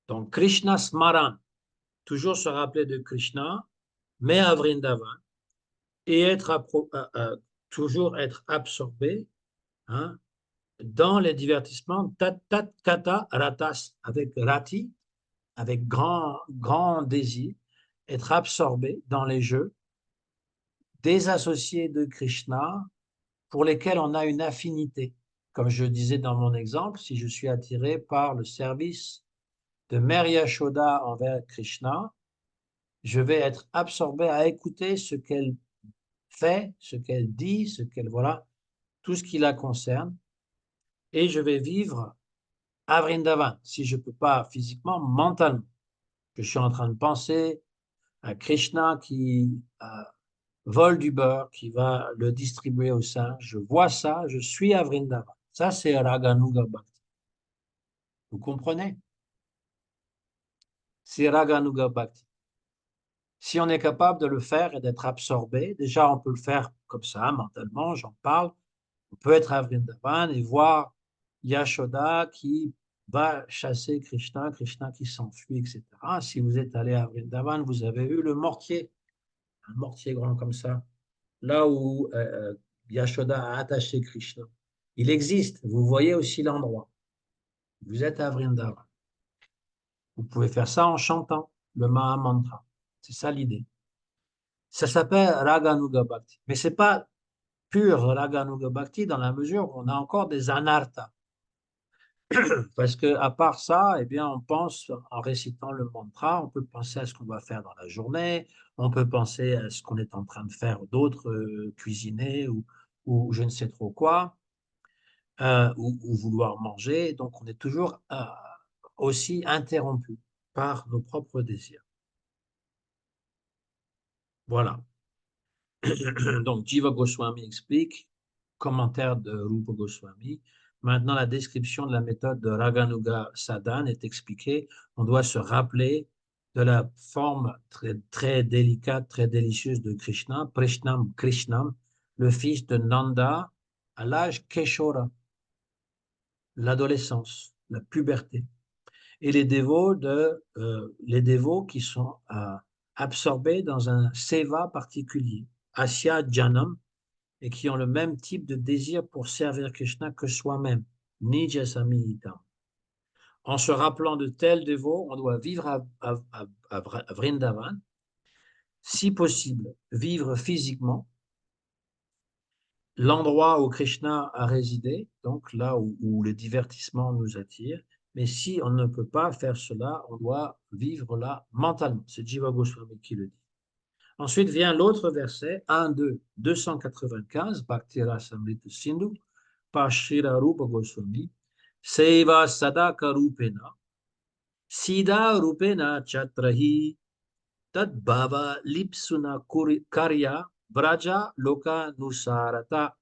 Donc, Krishna Smaran, toujours se rappeler de Krishna, mais à Vrindavan, et toujours être absorbé hein, dans les divertissements tat tat kata ratas avec rati, avec grand désir, être absorbé dans les jeux des associés de Krishna pour lesquels on a une affinité. Comme je disais dans mon exemple, si je suis attiré par le service de Mère Yashoda envers Krishna, je vais être absorbé à écouter ce qu'elle fait, ce qu'elle dit, voilà, tout ce qui la concerne. et je vais vivre à Vrindavan, si je ne peux pas physiquement, mentalement. Je suis en train de penser à Krishna qui vole du beurre, qui va le distribuer aux singes. Je vois ça, je suis à Vrindavan. Ça, c'est Raganuga Bhakti. Vous comprenez? C'est Raganuga Bhakti. Si on est capable de le faire et d'être absorbé, déjà on peut le faire comme ça, mentalement, j'en parle. On peut être à Vrindavan et voir Yashoda qui va chasser Krishna, Krishna qui s'enfuit, etc. Si vous êtes allé à Vrindavan, vous avez vu le mortier, un mortier grand comme ça, là où Yashoda a attaché Krishna. Il existe, vous voyez aussi l'endroit. Vous êtes à Vrindavan. Vous pouvez faire ça en chantant le Maha Mantra. C'est ça l'idée. Ça s'appelle Raganuga Bhakti. Mais ce n'est pas pur Raganuga Bhakti dans la mesure où on a encore des anarthas. Parce que à part ça, eh bien, on pense en récitant le mantra, on peut penser à ce qu'on va faire dans la journée, on peut penser à ce qu'on est en train de faire d'autres, cuisiner ou je ne sais trop quoi, ou vouloir manger. Donc, on est toujours aussi interrompu par nos propres désirs. Voilà. Donc, Jiva Goswami explique, commentaire de Rupa Goswami. Maintenant, la description de la méthode de Raganuga Sadhan est expliquée. On doit se rappeler de la forme très, très délicate, très délicieuse de Krishna, Prishnam Krishnam, le fils de Nanda, à l'âge Keshora, l'adolescence, la puberté. Et les dévots qui sont absorbés dans un seva particulier, Asya Janam, et qui ont le même type de désir pour servir Krishna que soi-même, Nija Samhita. En se rappelant de tels dévots, on doit vivre à Vrindavan, si possible, vivre physiquement, l'endroit où Krishna a résidé, donc là où les divertissements nous attirent, mais si on ne peut pas faire cela, on doit vivre là mentalement. C'est Jiva Goswami qui le dit. Ensuite vient l'autre verset, 1, 2, 295, Bhakti Rasamrita Sindhu, par Srila Rupa Goswami, Seva Sadaka Rupena, Siddha Rupena Chatrahi, Tad Bhava Lipsuna Karya, Vraja Loka Nusarata.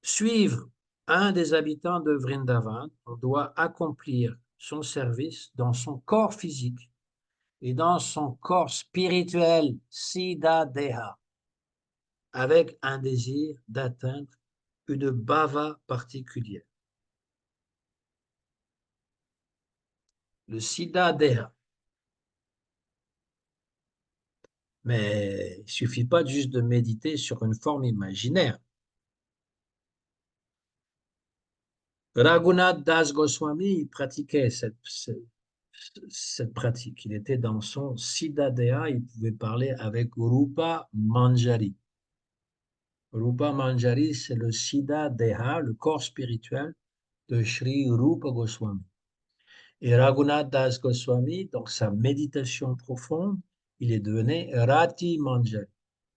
Suivre un des habitants de Vrindavan, on doit accomplir son service dans son corps physique et dans son corps spirituel, Siddha Deha, avec un désir d'atteindre une bhava particulière. Le Siddha Deha. Mais il ne suffit pas juste de méditer sur une forme imaginaire. Raghunath Das Goswami il pratiquait cette pratique. Il était dans son Siddha Deha, il pouvait parler avec Rupa Manjari. Rupa Manjari, c'est le Siddha Deha, le corps spirituel de Sri Rupa Goswami. Et Raghunath Das Goswami, donc sa méditation profonde, il est devenu Rati Manjari.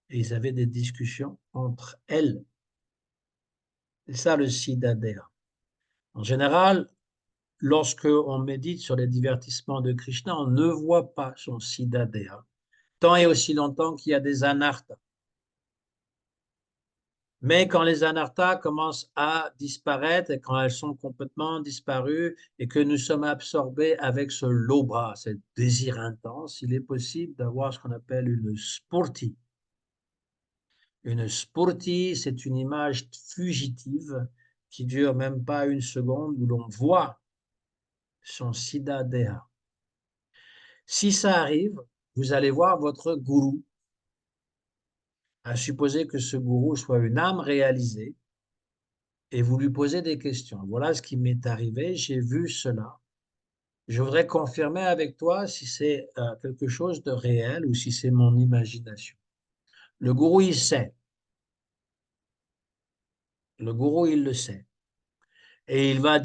Et ils avaient des discussions entre elles. C'est ça le Siddha Deha. En général, lorsque on médite sur les divertissements de Krishna, on ne voit pas son Siddha Deha, tant et aussi longtemps qu'il y a des anarthas. Mais quand les anarthas commencent à disparaître et quand elles sont complètement disparues et que nous sommes absorbés avec ce lobha, ce désir intense, il est possible d'avoir ce qu'on appelle une spurti. Une spurti, c'est une image fugitive qui dure même pas une seconde où l'on voit son Siddha Deha. Si ça arrive, vous allez voir votre gourou, à supposer que ce gourou soit une âme réalisée, et vous lui posez des questions. Voilà ce qui m'est arrivé, j'ai vu cela. Je voudrais confirmer avec toi si c'est quelque chose de réel ou si c'est mon imagination. Le gourou, il sait. Le gourou, il le sait. Et il va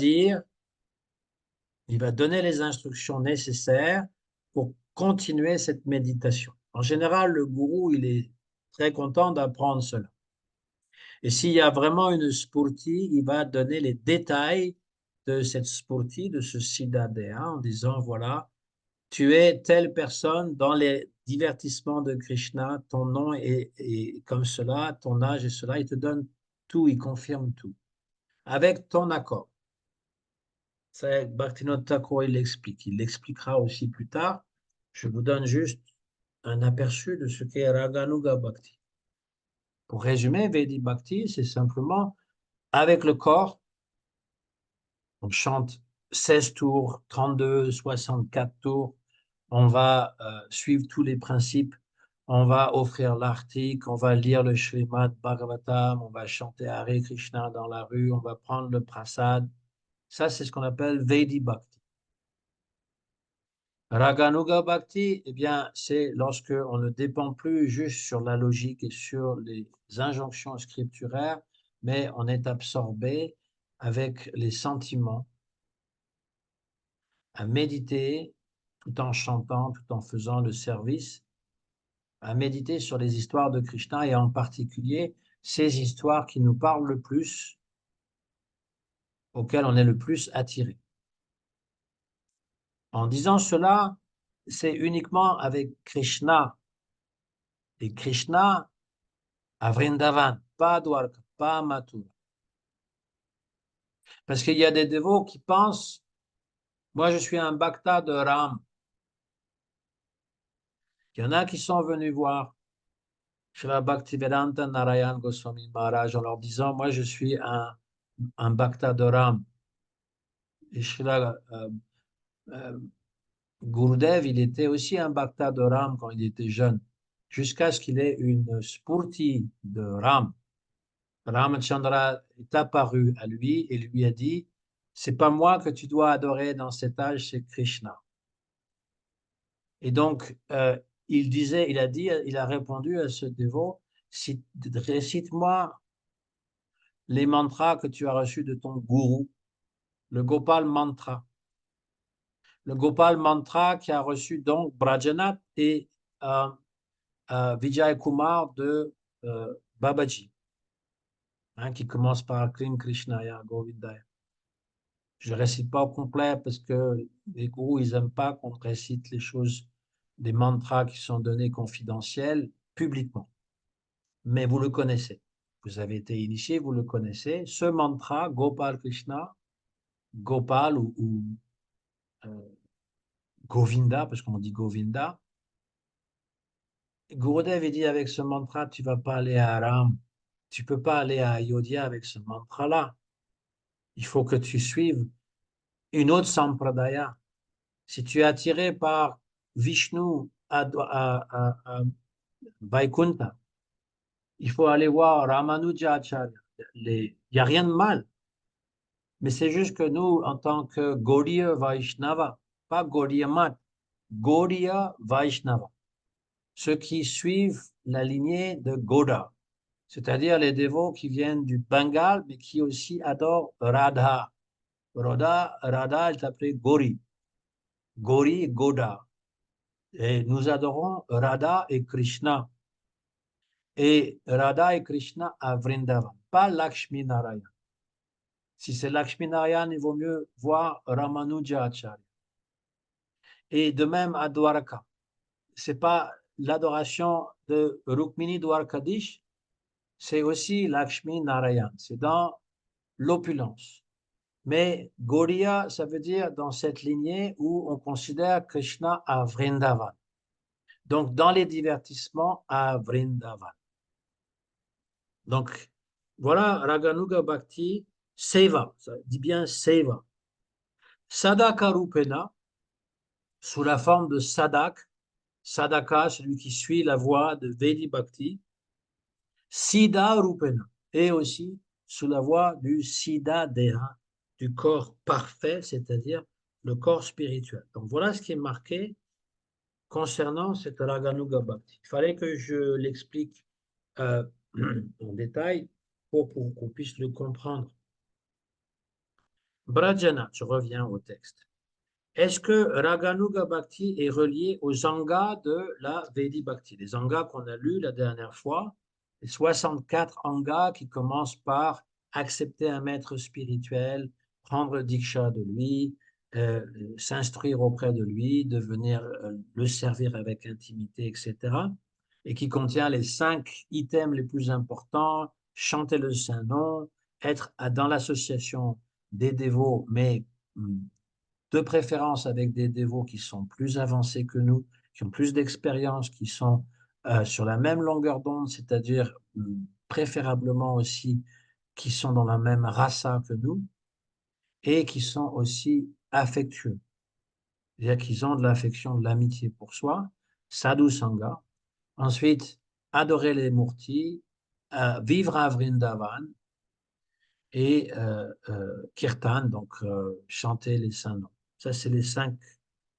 donner les instructions nécessaires pour continuer cette méditation. En général, le gourou, il est très content d'apprendre cela. Et s'il y a vraiment une spurti, il va donner les détails de cette spurti, de ce Siddha Deha, en disant, voilà, tu es telle personne dans les divertissements de Krishna, ton nom est comme cela, ton âge est cela, il te donne tout, il confirme tout, avec ton accord. Ça, Bhaktivinoda Thakur, il l'expliquera aussi plus tard. Je vous donne juste un aperçu de ce qu'est Raganuga Bhakti. Pour résumer, Vedi Bhakti, c'est simplement avec le corps, on chante 16 tours, 32, 64 tours, on va suivre tous les principes, on va offrir l'artik, on va lire le Srimad Bhagavatam, on va chanter Hare Krishna dans la rue, on va prendre le prasad. Ça, c'est ce qu'on appelle Vedi Bhakti. Raganuga Bhakti, eh bien, c'est lorsque on ne dépend plus juste sur la logique et sur les injonctions scripturaires, mais on est absorbé avec les sentiments, à méditer tout en chantant, tout en faisant le service, à méditer sur les histoires de Krishna et en particulier ces histoires qui nous parlent le plus, auxquelles on est le plus attiré. En disant cela, c'est uniquement avec Krishna. Et Krishna à Vrindavan, pas à Dwarka, pas à Mathura. Parce qu'il y a des dévots qui pensent, moi je suis un bhakta de Ram. Il y en a qui sont venus voir Srila Bhaktivedanta Narayan Goswami Maharaj en leur disant, moi je suis un bhakta de Ram. Et Srila euh, Gurudev, il était aussi un bhakta de Ram quand il était jeune, jusqu'à ce qu'il ait une spurti de Ram. Ramachandra est apparu à lui et lui a dit, c'est pas moi que tu dois adorer dans cet âge, c'est Krishna. Et donc, il a répondu à ce dévot, récite-moi les mantras que tu as reçus de ton gourou, le Gopal Mantra. Le Gopal Mantra qui a reçu donc Brajanath et Vijay Kumar de Babaji, hein, qui commence par Krim Krishnaya Govindaya. Je ne récite pas au complet parce que les gourous, ils n'aiment pas qu'on récite les choses, des mantras qui sont donnés confidentiels publiquement. Mais vous le connaissez. Vous avez été initié, vous le connaissez. Ce mantra, Gopal Krishna, Gopal ou euh, Govinda, parce qu'on dit Govinda, Gurudev dit avec ce mantra, tu ne vas pas aller à Aram, tu ne peux pas aller à Ayodhya avec ce mantra-là. Il faut que tu suives une autre sampradaya. Si tu es attiré par Vishnu à Vaikuntha, il faut aller voir Ramanuja Acharya. Il n'y a rien de mal, mais c'est juste que nous, en tant que Gaudiya Vaishnava, pas Gaudiya Mat, Gaudiya Vaishnava, ceux qui suivent la lignée de Gauda, c'est-à-dire les dévots qui viennent du Bengale, mais qui aussi adorent Radha. Radha est appelée Gauri. Gauri, Gauda. Et nous adorons Radha et Krishna. Et Radha et Krishna à Vrindavan, pas Lakshmi Narayana. Si c'est Lakshmi Narayana, il vaut mieux voir Ramanuja Acharya. Et de même à Dwaraka. Ce n'est pas l'adoration de Rukmini Dwarkadish, c'est aussi Lakshmi Narayana. C'est dans l'opulence. Mais Gaudiya, ça veut dire dans cette lignée où on considère Krishna à Vrindavan. Donc, dans les divertissements à Vrindavan. Donc, voilà Raganuga Bhakti, Seva, ça dit bien Seva. Sadaka Rupena, sous la forme de Sadak, Sadaka, celui qui suit la voie de Vedi Bhakti, Siddha Rupena, et aussi sous la voie du Siddha Deha, du corps parfait, c'est-à-dire le corps spirituel. Donc voilà ce qui est marqué concernant cette Raganuga Bhakti. Il fallait que je l'explique en détail pour qu'on puisse le comprendre. Brajana, je reviens au texte. Est-ce que Raganuga Bhakti est relié aux Angas de la Vedi Bhakti? Les Angas qu'on a lus la dernière fois, les 64 angas qui commencent par accepter un maître spirituel, prendre le diksha de lui, s'instruire auprès de lui, devenir le servir avec intimité, etc. Et qui contient les 5 items les plus importants, chanter le Saint-Nom, être dans l'association des dévots, mais de préférence avec des dévots qui sont plus avancés que nous, qui ont plus d'expérience, qui sont sur la même longueur d'onde, c'est-à-dire préférablement aussi qui sont dans la même rasa que nous et qui sont aussi affectueux, c'est-à-dire qu'ils ont de l'affection, de l'amitié pour soi, sadhu sangha. Ensuite, adorer les murtis, vivre à Vrindavan et kirtan, donc chanter les saints noms. Ça, c'est les 5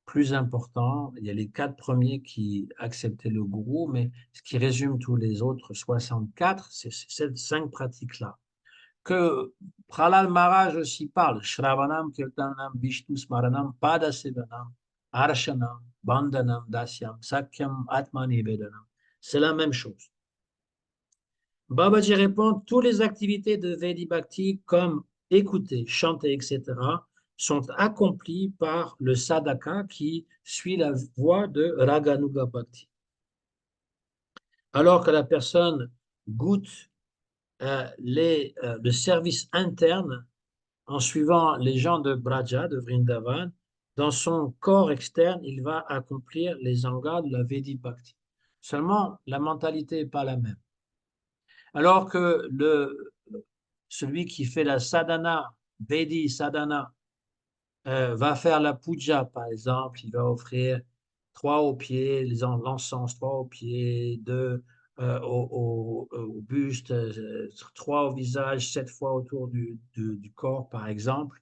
plus importants. Il y a les 4 premiers qui acceptaient le gourou, mais ce qui résume tous les autres 64, c'est ces 5 pratiques-là. Que Prahlad Maharaj aussi parle, Shravanam, Kirtanam, Vishnu Smaranam, Padasevanam, Arshanam, Bandhanam, Dasyam, Sakyam, Atmanivedanam. C'est la même chose. Babaji répond, toutes les activités de Vedi Bhakti, comme écouter, chanter, etc., sont accomplies par le sadhaka qui suit la voie de Raganuga Bhakti. Alors que la personne goûte le service interne en suivant les gens de Braja, de Vrindavan, dans son corps externe, il va accomplir les angas de la Vedi Bhakti. Seulement, la mentalité n'est pas la même. Alors que celui qui fait la sadhana, Vedi sadhana, va faire la puja, par exemple, il va offrir 3 aux pieds, l'encens, 3 aux pieds, 2 au buste, 3 au visage, 7 fois autour du corps, par exemple.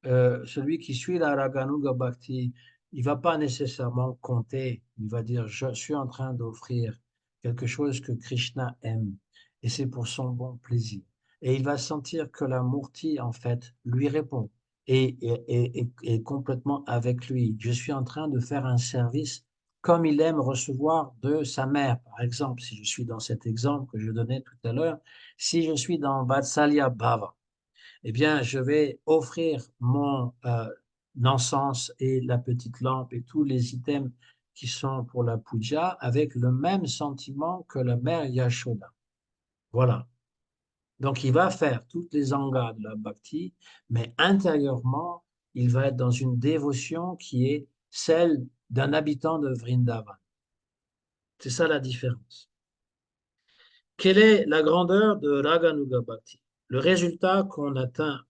Celui qui suit la Raganuga Bhakti, il ne va pas nécessairement compter, il va dire, je suis en train d'offrir quelque chose que Krishna aime, et c'est pour son bon plaisir. Et il va sentir que la Murti, en fait, lui répond, et complètement avec lui. Je suis en train de faire un service comme il aime recevoir de sa mère. Par exemple, si je suis dans cet exemple que je donnais tout à l'heure, si je suis dans Vatsalya Bhava, eh bien, je vais offrir mon encens et la petite lampe et tous les items qui sont pour la puja avec le même sentiment que la mère Yashoda. Voilà. Donc, il va faire toutes les angas de la bhakti, mais intérieurement, il va être dans une dévotion qui est celle d'un habitant de Vrindavan. C'est ça la différence. Quelle est la grandeur de Raganuga Bhakti? Le résultat qu'on atteint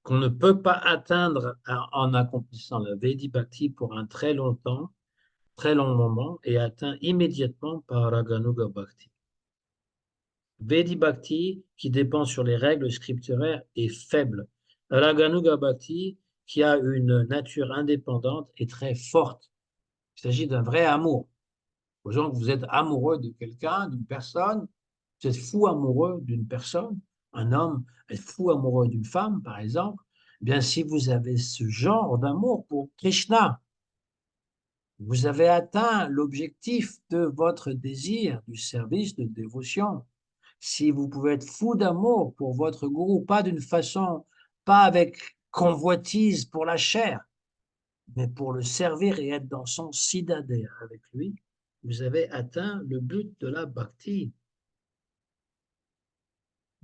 qu'on ne peut pas atteindre en accomplissant la Vedi Bhakti pour un très long temps, très long moment, est atteint immédiatement par Raganuga Bhakti. Vedi Bhakti, qui dépend sur les règles scripturaires, est faible. Raganuga Bhakti, qui a une nature indépendante, est très forte. Il s'agit d'un vrai amour. Supposons que vous êtes amoureux de quelqu'un, d'une personne, vous êtes fou amoureux d'une personne, un homme est fou amoureux d'une femme, par exemple. Eh bien, si vous avez ce genre d'amour pour Krishna, vous avez atteint l'objectif de votre désir, du service de dévotion. Si vous pouvez être fou d'amour pour votre gourou, pas d'une façon, pas avec convoitise pour la chair, mais pour le servir et être dans son siddhadhya avec lui, vous avez atteint le but de la bhakti.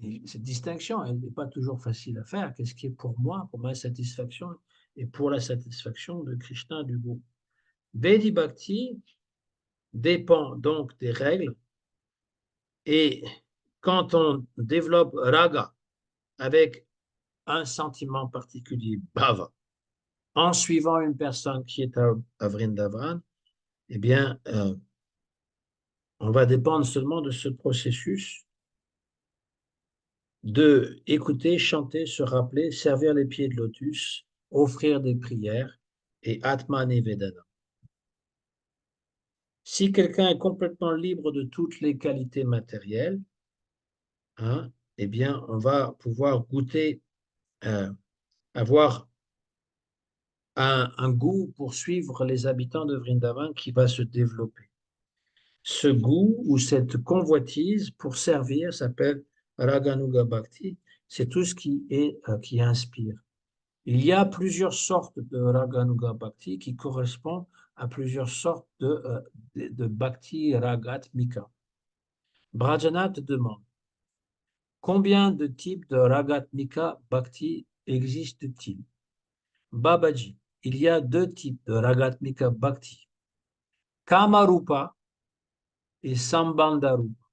Et cette distinction, elle n'est pas toujours facile à faire. Qu'est-ce qui est pour moi, pour ma satisfaction, et pour la satisfaction de Krishna, du goût. Vedi Bhakti dépend donc des règles, et quand on développe raga avec un sentiment particulier, bhava, en suivant une personne qui est à Vrindavan, eh bien, on va dépendre seulement de ce processus de écouter, chanter, se rappeler, servir les pieds de lotus, offrir des prières et Atman et Vedana. Si quelqu'un est complètement libre de toutes les qualités matérielles, hein, eh bien, on va pouvoir goûter, avoir un goût pour suivre les habitants de Vrindavan qui va se développer. Ce goût ou cette convoitise pour servir s'appelle Raganuga Bhakti. C'est tout ce qui inspire. Il y a plusieurs sortes de Raganuga Bhakti qui correspondent à plusieurs sortes de Bhakti Ragatmika. Brajanath demande combien de types de Ragatmika Bhakti existent-ils? Babaji, il y a deux types de Ragatmika Bhakti, Kamarupa et Sambandharupa.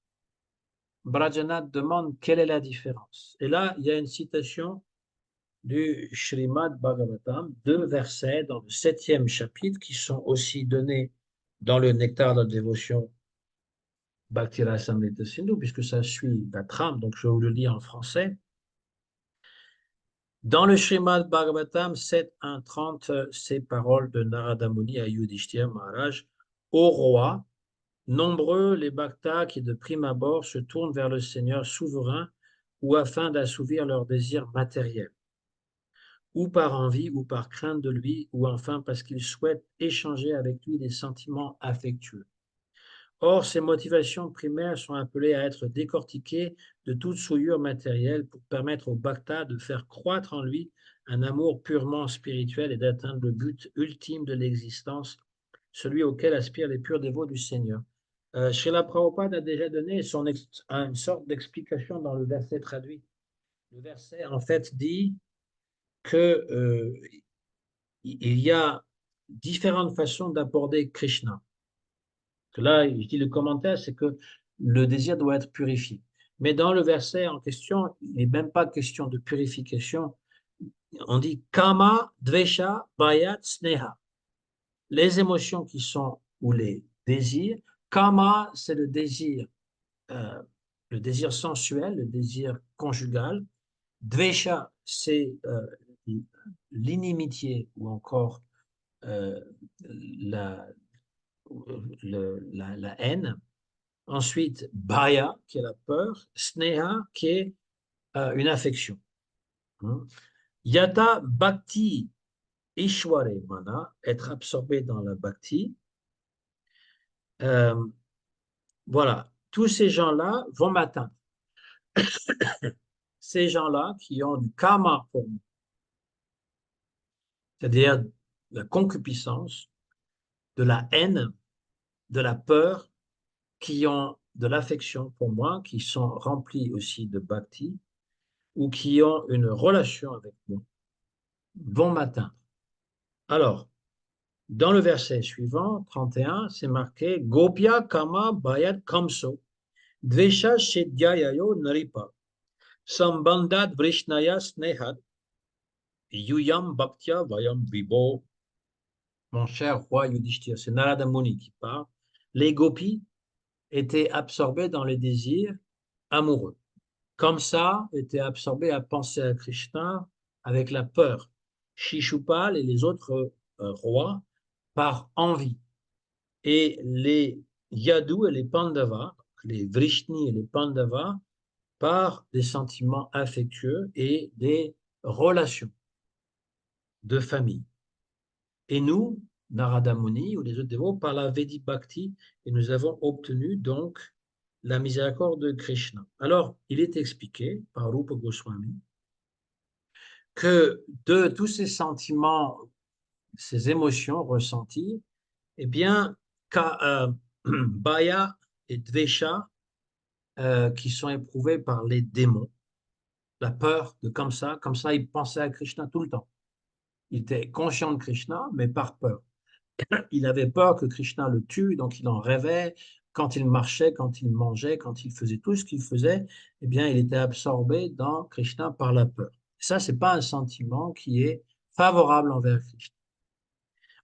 Brajanath demande quelle est la différence. Et là, il y a une citation du Srimad Bhagavatam, deux versets dans le 7e chapitre qui sont aussi donnés dans le Nectar de la dévotion Bhakti Rasamrita Sindhu, puisque ça suit la trame, donc je vais vous le lire en français. Dans le Srimad Bhagavatam 7.1.30, ces paroles de Narada Muni à Yudhishthira Maharaj, ô roi, nombreux les bhaktas qui de prime abord se tournent vers le Seigneur souverain ou afin d'assouvir leurs désirs matériels, ou par envie ou par crainte de lui, ou enfin parce qu'ils souhaitent échanger avec lui des sentiments affectueux. Or, ces motivations primaires sont appelées à être décortiquées de toute souillure matérielle pour permettre au bhakta de faire croître en lui un amour purement spirituel et d'atteindre le but ultime de l'existence, celui auquel aspirent les purs dévots du Seigneur. Srila Prabhupada a déjà donné une sorte d'explication dans le verset traduit. Le verset, en fait, dit que il y a différentes façons d'aborder Krishna. Là, je dis le commentaire, c'est que le désir doit être purifié. Mais dans le verset en question, il n'est même pas question de purification. On dit kama, dvesha, bayat, sneha. Les émotions qui sont, ou les désirs. Kama, c'est le désir sensuel, le désir conjugal. Dvesha, c'est l'inimitié ou encore euh, la, la haine. Ensuite, bhaya, qui est la peur. Sneha, qui est une affection. Yata bhakti ishware mana, être absorbé dans la bhakti. Euh, voilà, tous ces gens-là vont m'atteindre. Ces gens-là qui ont du karma pour moi, c'est-à-dire la concupiscence, de la haine, de la peur, qui ont de l'affection pour moi, qui sont remplis aussi de bhakti, ou qui ont une relation avec moi, vont m'atteindre. Alors, dans le verset suivant, 31, c'est marqué Gopya Kama Bayat Kamso, Dvesha Shedyayayo Naripa, Sambandhat Vrishnaya Snehad, Yuyam Bhaktya Vayam Vibo. Mon cher roi Yudhishthira, c'est Narada Muni qui parle. Les gopis étaient absorbés dans les désirs amoureux. Comme ça, étaient absorbés à penser à Krishna avec la peur. Shishupal et les autres rois par envie. Et les Yadus et les Pandavas, les Vrishnis et les Pandavas, par des sentiments affectueux et des relations de famille. Et nous, Narada Muni ou les autres dévots, par la Vedi Bhakti, et nous avons obtenu donc la miséricorde de Krishna. Alors, il est expliqué par Rupa Goswami que de tous ces sentiments, ces émotions ressenties, eh bien, Bhaya et Dvesha, qui sont éprouvés par les démons, la peur de comme ça, il pensait à Krishna tout le temps. Il était conscient de Krishna, mais par peur. Il avait peur que Krishna le tue, donc il en rêvait. Quand il marchait, quand il mangeait, quand il faisait tout ce qu'il faisait, eh bien, il était absorbé dans Krishna par la peur. Ça, c'est pas un sentiment qui est favorable envers Krishna.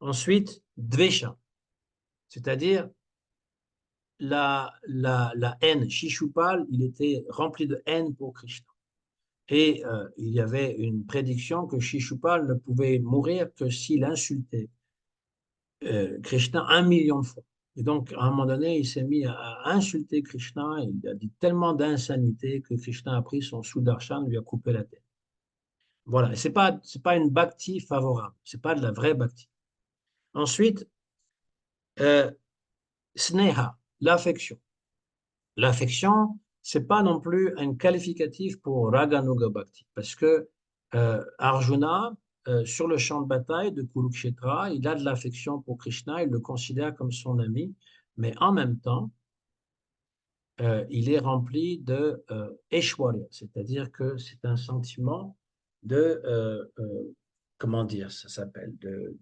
Ensuite, Dvesha, c'est-à-dire la haine. Shishupal, il était rempli de haine pour Krishna. Et il y avait une prédiction que Shishupal ne pouvait mourir que s'il insultait Krishna 1 million de fois. Et donc, à un moment donné, il s'est mis à insulter Krishna. Il a dit tellement d'insanité que Krishna a pris son Sudarshan, lui a coupé la tête. Voilà. Et c'est pas une bhakti favorable. C'est pas de la vraie bhakti. Ensuite, Sneha. l'affection. L'affection, c'est pas non plus un qualificatif pour Raganuga Bhakti, parce que Arjuna, sur le champ de bataille de Kurukshetra, il a de l'affection pour Krishna, il le considère comme son ami, mais en même temps, il est rempli de Aishwarya, c'est-à-dire que c'est un sentiment de, comment dire, ça s'appelle, de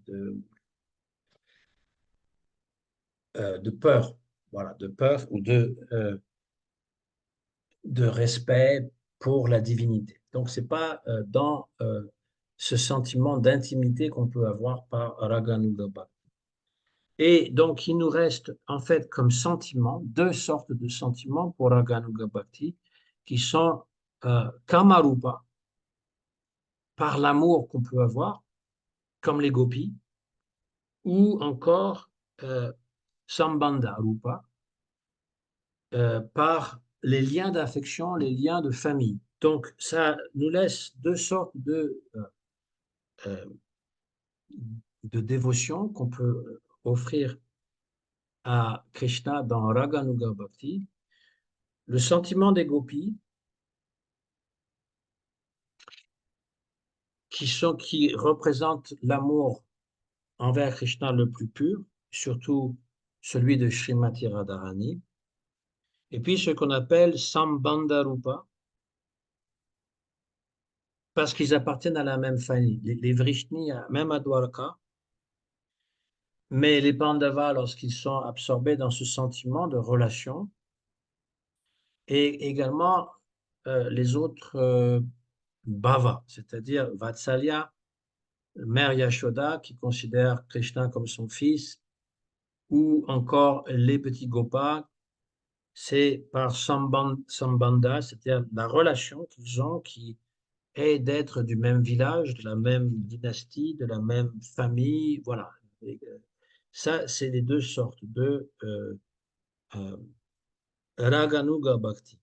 peur, voilà, de peur ou de respect pour la divinité. Donc, c'est pas dans ce sentiment d'intimité qu'on peut avoir par Raganuga Bhakti. Et donc, il nous reste en fait comme sentiment, deux sortes de sentiments pour Raganuga Bhakti, qui sont Kamarupa, par l'amour qu'on peut avoir, comme les gopis, ou encore euh, Sambandha Rupa, par les liens d'affection, les liens de famille. Donc, ça nous laisse deux sortes euh, de dévotion qu'on peut offrir à Krishna dans Raganuga Bhakti. Le sentiment des gopis, qui représente l'amour envers Krishna le plus pur, surtout celui de Srimati Radharani, et puis ce qu'on appelle Sambandha Rupa, parce qu'ils appartiennent à la même famille. Les Vrishnis, même à Dwarka, mais les Pandavas, lorsqu'ils sont absorbés dans ce sentiment de relation, et également les autres Bhava, c'est-à-dire Vatsalya, mère Yashoda, qui considère Krishna comme son fils, ou encore les petits Gopas, c'est par Sambandha, c'est-à-dire la relation qu'ils ont qui est d'être du même village, de la même dynastie, de la même famille, voilà. Et, ça, c'est les deux sortes de euh, Raganuga Bhakti.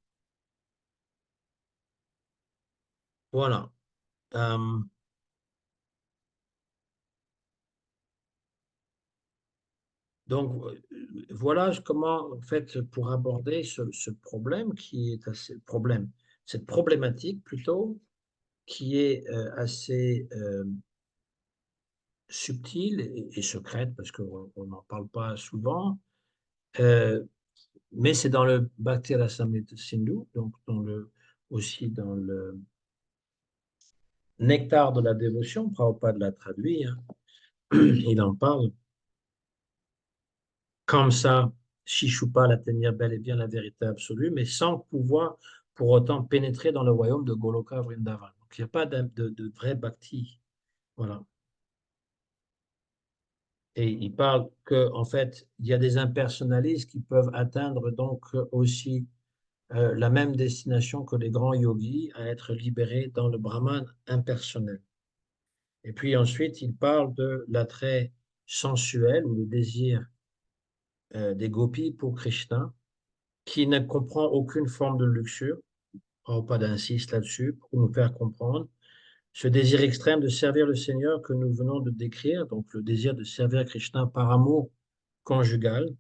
Voilà. Euh, donc, voilà comment, en fait, pour aborder ce problème qui est assez problème, cette problématique plutôt, qui est assez subtile et secrète, parce qu'on n'en parle pas souvent, euh, mais c'est dans le Bhakti Rasamrita Sindhu, donc aussi dans le Nectar de la dévotion, Prabhupada l'a traduit, hein, il en parle. Comme ça, Shishupal atteignirent bel et bien la vérité absolue, mais sans pouvoir pour autant pénétrer dans le royaume de Goloka Vrindavan. Donc, il n'y a pas de vrai bhakti. Voilà. Et il parle que, en fait, il y a des impersonnalistes qui peuvent atteindre donc aussi la même destination que les grands yogis, à être libérés dans le Brahman impersonnel. Et puis ensuite, il parle de l'attrait sensuel ou le désir des gopis pour Krishna, qui ne comprend aucune forme de luxure. Prabhupada insiste là-dessus pour nous faire comprendre ce désir extrême de servir le Seigneur que nous venons de décrire, donc le désir de servir Krishna par amour conjugal.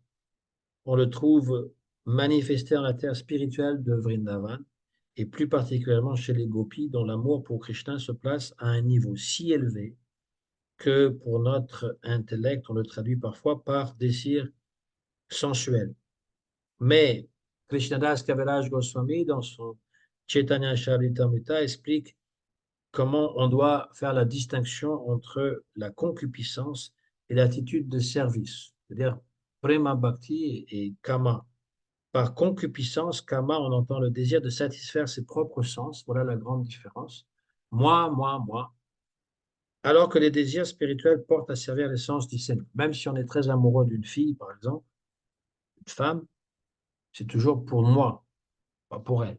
On le trouve manifesté dans la terre spirituelle de Vrindavan et plus particulièrement chez les gopis dont l'amour pour Krishna se place à un niveau si élevé que pour notre intellect, on le traduit parfois par désir sensuel. Mais Krishnadas Kaviraj Goswami, dans son Chaitanya Charitamrita, explique comment on doit faire la distinction entre la concupiscence et l'attitude de service, c'est-à-dire prema bhakti et kama. Par concupiscence, kama, on entend le désir de satisfaire ses propres sens, voilà la grande différence. Moi, moi, moi. Alors que les désirs spirituels portent à servir l'essence du Seigneur. Même si on est très amoureux d'une fille, par exemple, une femme, c'est toujours pour moi, pas pour elle.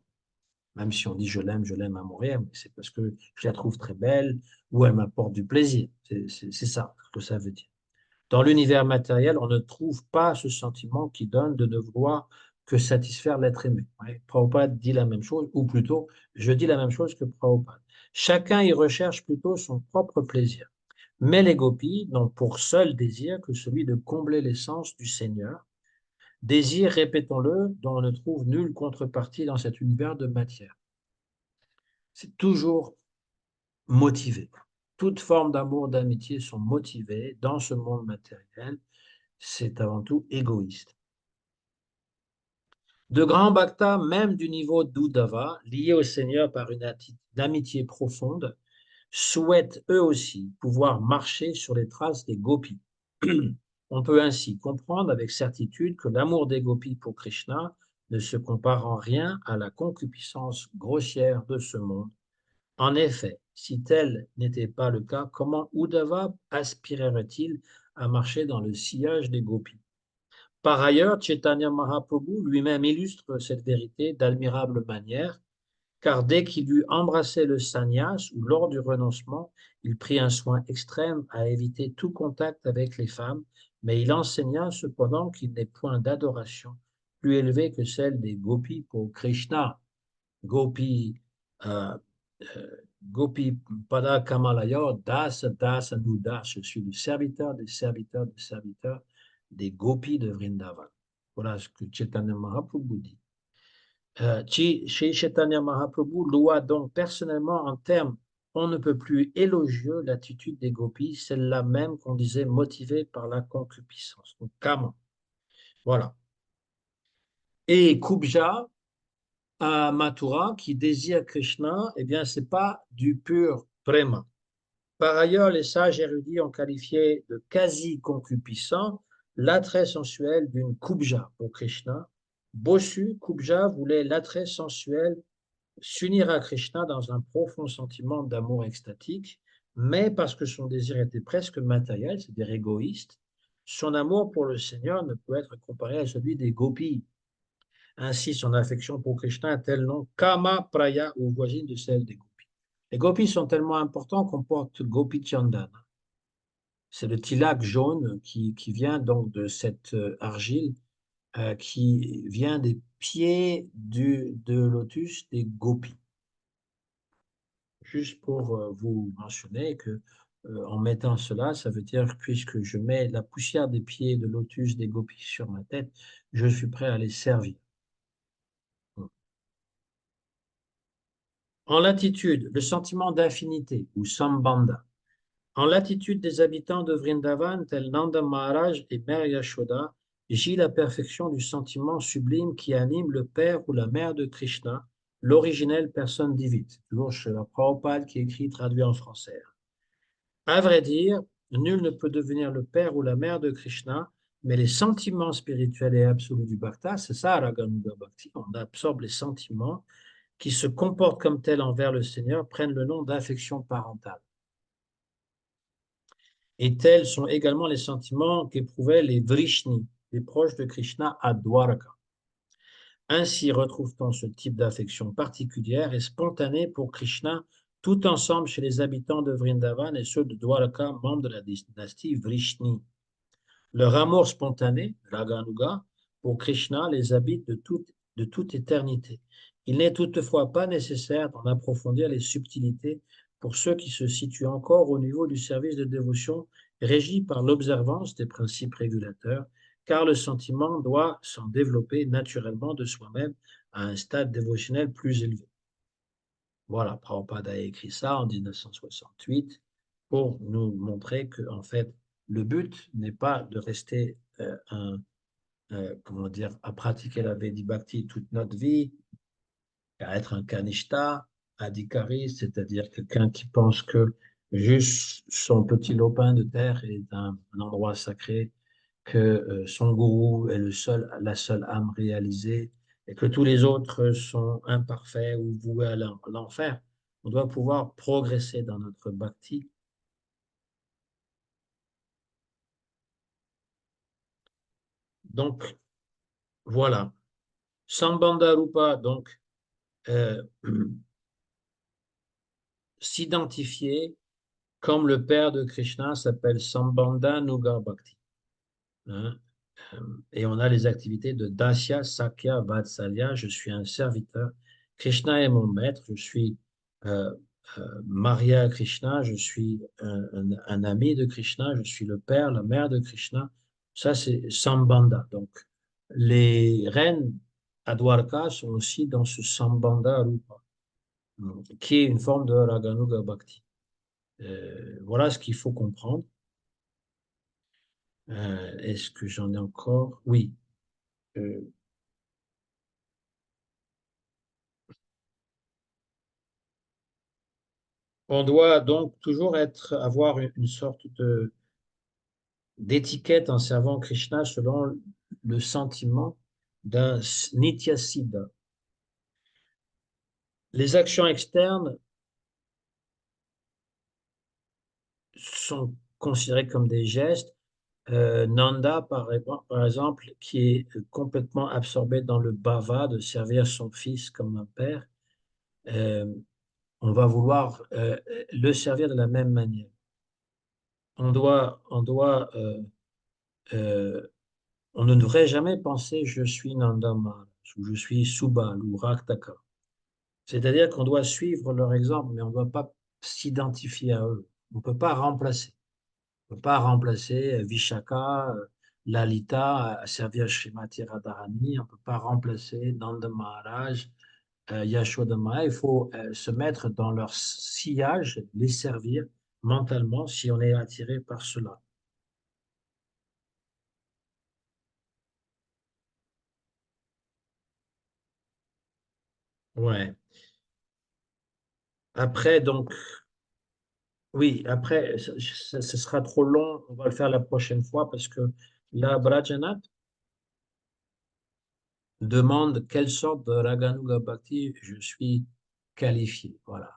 Même si on dit je l'aime à mourir, mais c'est parce que je la trouve très belle ou elle m'apporte du plaisir. C'est ça que ça veut dire. Dans l'univers matériel, on ne trouve pas ce sentiment qui donne de ne vouloir que satisfaire l'être aimé. Ouais, Prabhupada dit la même chose, ou plutôt, je dis la même chose que Prabhupada. Chacun y recherche plutôt son propre plaisir. Mais les gopis n'ont pour seul désir que celui de combler l'essence du Seigneur, Désir, répétons-le, dont on ne trouve nulle contrepartie dans cet univers de matière. C'est toujours motivé. Toute forme d'amour, d'amitié sont motivées dans ce monde matériel. C'est avant tout égoïste. De grands bhaktas, même du niveau d'Uddhava, liés au Seigneur par une amitié profonde, souhaitent eux aussi pouvoir marcher sur les traces des gopis. On peut ainsi comprendre avec certitude que l'amour des gopis pour Krishna ne se compare en rien à la concupiscence grossière de ce monde. En effet, si tel n'était pas le cas, comment Uddhava aspirerait-il à marcher dans le sillage des gopis? Par ailleurs, Chaitanya Mahaprabhu lui-même illustre cette vérité d'admirable manière, car dès qu'il eut embrassé le sannyas ou lors du renoncement, il prit un soin extrême à éviter tout contact avec les femmes, mais il enseigna cependant qu'il n'est point d'adoration plus élevée que celle des gopis pour Krishna. Gopi, euh, euh, Gopi Pada Kamalaya, Das Das Anudas, je suis le serviteur des serviteurs des serviteurs des gopis de Vrindavan. Voilà ce que Chaitanya Mahaprabhu dit. Chez Chaitanya Mahaprabhu loua donc personnellement en termes on ne peut plus élogieux l'attitude des gopis, celle-là même qu'on disait motivée par la concupiscence. Donc, Kama. Voilà. Et Kubja, à Mathura, qui désire Krishna, eh bien, c'est pas du pur prema. Par ailleurs, les sages érudits ont qualifié de quasi concupiscent l'attrait sensuel d'une kubja pour Krishna. Bossu, kubja voulait l'attrait sensuel s'unir à Krishna dans un profond sentiment d'amour extatique, mais parce que son désir était presque matériel, c'est-à-dire égoïste, son amour pour le Seigneur ne peut être comparé à celui des gopis. Ainsi, son affection pour Krishna a-t-elle nom Kama Praya ou voisine de celle des gopis. Les gopis sont tellement importants qu'on porte Gopi Chandan. C'est le tilak jaune qui vient donc de cette argile qui vient des pieds de lotus des gopis. Juste pour vous mentionner que en mettant cela, ça veut dire que puisque je mets la poussière des pieds de lotus des gopis sur ma tête, je suis prêt à les servir. En latitude, le sentiment d'affinité ou sambandha. En latitude des habitants de Vrindavan, tels Nanda Maharaj et Mère Yashoda, gît la perfection du sentiment sublime qui anime le père ou la mère de Krishna, l'originelle personne divine. C'est toujours chez la Prabhupada qui écrit, traduit en français. À vrai dire, nul ne peut devenir le père ou la mère de Krishna, mais les sentiments spirituels et absolus du bhakta, c'est ça Raganuga Bhakti, on absorbe les sentiments qui se comportent comme tels envers le Seigneur, prennent le nom d'affection parentale. Et tels sont également les sentiments qu'éprouvaient les Vrishnis, les proches de Krishna à Dwaraka. Ainsi retrouve-t-on ce type d'affection particulière et spontanée pour Krishna tout ensemble chez les habitants de Vrindavan et ceux de Dwaraka, membres de la dynastie Vrishni. Leur amour spontané, Raganuga, pour Krishna les habite de toute éternité. Il n'est toutefois pas nécessaire d'en approfondir les subtilités pour ceux qui se situent encore au niveau du service de dévotion régi par l'observance des principes régulateurs, car le sentiment doit s'en développer naturellement de soi-même à un stade dévotionnel plus élevé. Voilà, Prabhupada a écrit ça en 1968 pour nous montrer que, en fait, le but n'est pas de rester comment dire, à pratiquer la Vedi Bhakti toute notre vie, à être un kanishta, adhikari, c'est-à-dire quelqu'un qui pense que juste son petit lopin de terre est un endroit sacré, que son gourou est la seule âme réalisée et que tous les autres sont imparfaits ou voués à l'enfer. On doit pouvoir progresser dans notre bhakti. Donc, voilà. Sambandha Rupa, donc, euh, s'identifier comme le père de Krishna s'appelle Sambandha Nuga Bhakti. Hein. Et on a les activités de Dasya, Sakya, Vatsalya. Je suis un serviteur. Krishna est mon maître. Je suis euh, marié à Krishna. Je suis un ami de Krishna. Je suis le père, la mère de Krishna. Ça, c'est Sambandha. Donc, Les reines à Dwarka sont aussi dans ce Sambandha Rupa, qui est une forme de Raganuga Bhakti. Voilà ce qu'il faut comprendre. Est-ce que j'en ai encore? Oui. Euh, on doit donc toujours avoir une sorte d'étiquette en servant Krishna selon le sentiment d'un Nityasiddha. Les actions externes sont considérées comme des gestes. Nanda, par exemple, qui est complètement absorbé dans le bhava de servir son fils comme un père, euh, on va vouloir le servir de la même manière. Euh, on ne devrait jamais penser je suis Nanda Maharaj ou je suis Subal ou Raktaka. C'est-à-dire qu'on doit suivre leur exemple, mais on ne doit pas s'identifier à eux. On ne peut pas remplacer. On ne peut pas remplacer Vishaka, Lalita à servir Srimati Radharani. On ne peut pas remplacer Nanda Maharaj, Yashoda Maya. Il faut se mettre dans leur sillage, les servir mentalement si on est attiré par cela. Ouais. Après, donc, oui, après, ce sera trop long. On va le faire la prochaine fois parce que là, Brajanath demande quelle sorte de Raganuga Bhakti je suis qualifié. Voilà.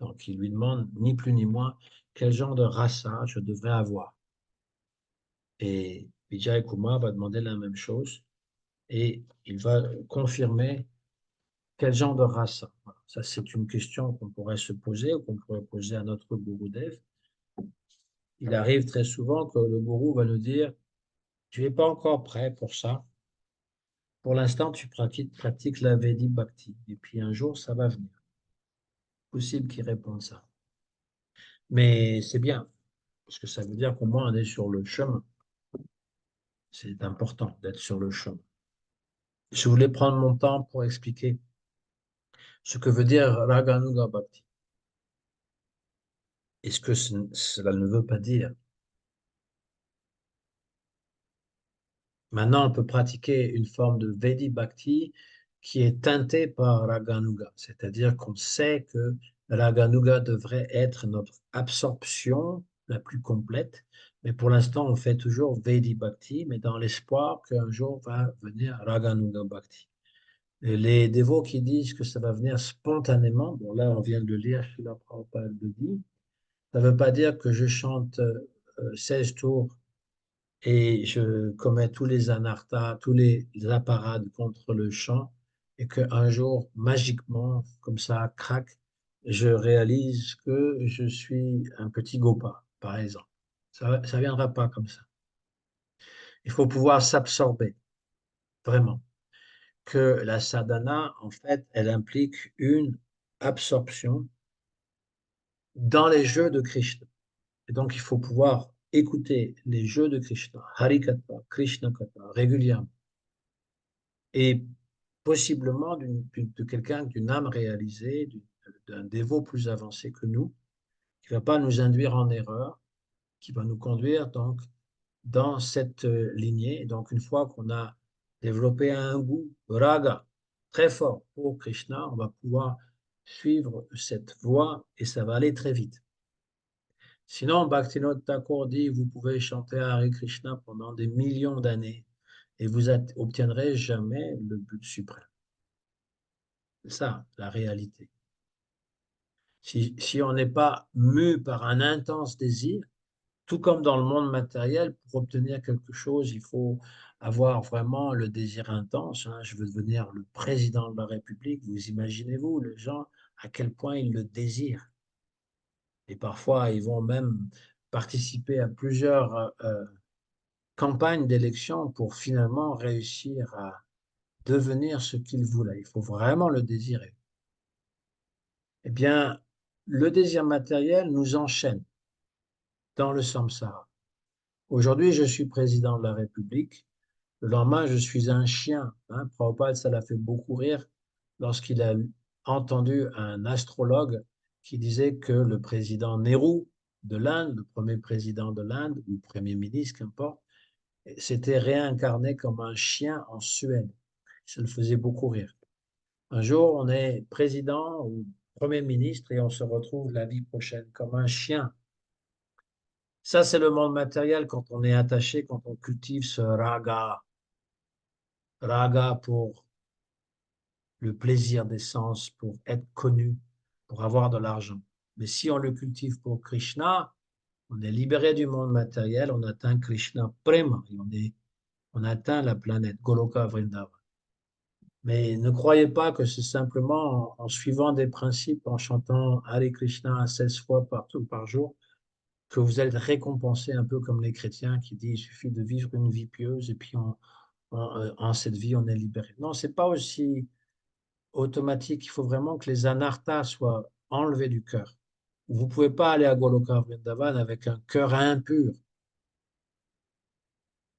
Donc, il lui demande ni plus ni moins quel genre de rasa je devrais avoir. Et Vijay Kumar va demander la même chose et il va confirmer quel genre de rasa. Voilà. Ça, c'est une question qu'on pourrait se poser ou qu'on pourrait poser à notre Gurudev. Il arrive très souvent que le gourou va nous dire, tu n'es pas encore prêt pour ça. Pour l'instant, tu pratiques la Vedi Bhakti. Et puis un jour, ça va venir. Possible qu'il réponde ça. Mais c'est bien, parce que ça veut dire qu'au moins on est sur le chemin. C'est important d'être sur le chemin. Je voulais prendre mon temps pour expliquer ce que veut dire Raganuga Bhakti. Et ce que cela ne veut pas dire. Maintenant, on peut pratiquer une forme de Vedi Bhakti qui est teintée par Raganuga, c'est-à-dire qu'on sait que Raganuga devrait être notre absorption la plus complète, mais pour l'instant, on fait toujours Vedi Bhakti, mais dans l'espoir qu'un jour va venir Raganuga Bhakti. Et les dévots qui disent que ça va venir spontanément, bon là, on vient de le lire, Srila Prabhupada le dit, ça ne veut pas dire que je chante 16 tours et je commets tous les anarthas, tous les apparats contre le chant, et qu'un jour, magiquement, comme ça, crac, je réalise que je suis un petit gopa, par exemple. Ça ne viendra pas comme ça. Il faut pouvoir s'absorber, vraiment. Que la sadhana, en fait, elle implique une absorption dans les jeux de Krishna. Et donc, il faut pouvoir écouter les jeux de Krishna, Harikatha, Krishna Katha, régulièrement et possiblement de quelqu'un d'une âme réalisée, d'un dévot plus avancé que nous, qui ne va pas nous induire en erreur, qui va nous conduire donc dans cette lignée. Donc une fois qu'on a développé un goût raga très fort pour Krishna, on va pouvoir suivre cette voie et ça va aller très vite. Sinon, Bhaktivinoda Thakur dit, vous pouvez chanter Hare Krishna pendant des millions d'années et vous obtiendrez jamais le but suprême. C'est ça, la réalité. Si on n'est pas mu par un intense désir, tout comme dans le monde matériel, pour obtenir quelque chose, il faut avoir vraiment le désir intense, hein. Je veux devenir le président de la République. Vous imaginez-vous, les gens, à quel point ils le désirent. Et parfois, ils vont même participer à plusieurs campagnes d'élection pour finalement réussir à devenir ce qu'ils voulaient. Il faut vraiment le désirer. Eh bien, le désir matériel nous enchaîne dans le samsara. Aujourd'hui, je suis président de la République. Le lendemain, je suis un chien. Hein. Prabhupada, ça l'a fait beaucoup rire lorsqu'il a entendu un astrologue qui disait que le président Nehru de l'Inde, le premier président de l'Inde, ou premier ministre, qu'importe, s'était réincarné comme un chien en Suède. Ça le faisait beaucoup rire. Un jour, on est président ou premier ministre et on se retrouve la vie prochaine comme un chien. Ça, c'est le monde matériel quand on est attaché, quand on cultive ce raga. Raga pour le plaisir des sens, pour être connu, pour avoir de l'argent. Mais si on le cultive pour Krishna, on est libéré du monde matériel, on atteint Krishna Prema et on atteint la planète Goloka Vrindavan. Mais ne croyez pas que c'est simplement en suivant des principes, en chantant Hare Krishna 16 fois par jour, que vous allez être récompensé un peu comme les chrétiens qui disent il suffit de vivre une vie pieuse et puis en cette vie on est libéré. Non, c'est pas aussi automatique. Il faut vraiment que les anarthas soient enlevés du cœur. Vous ne pouvez pas aller à Goloka Vrindavan avec un cœur impur.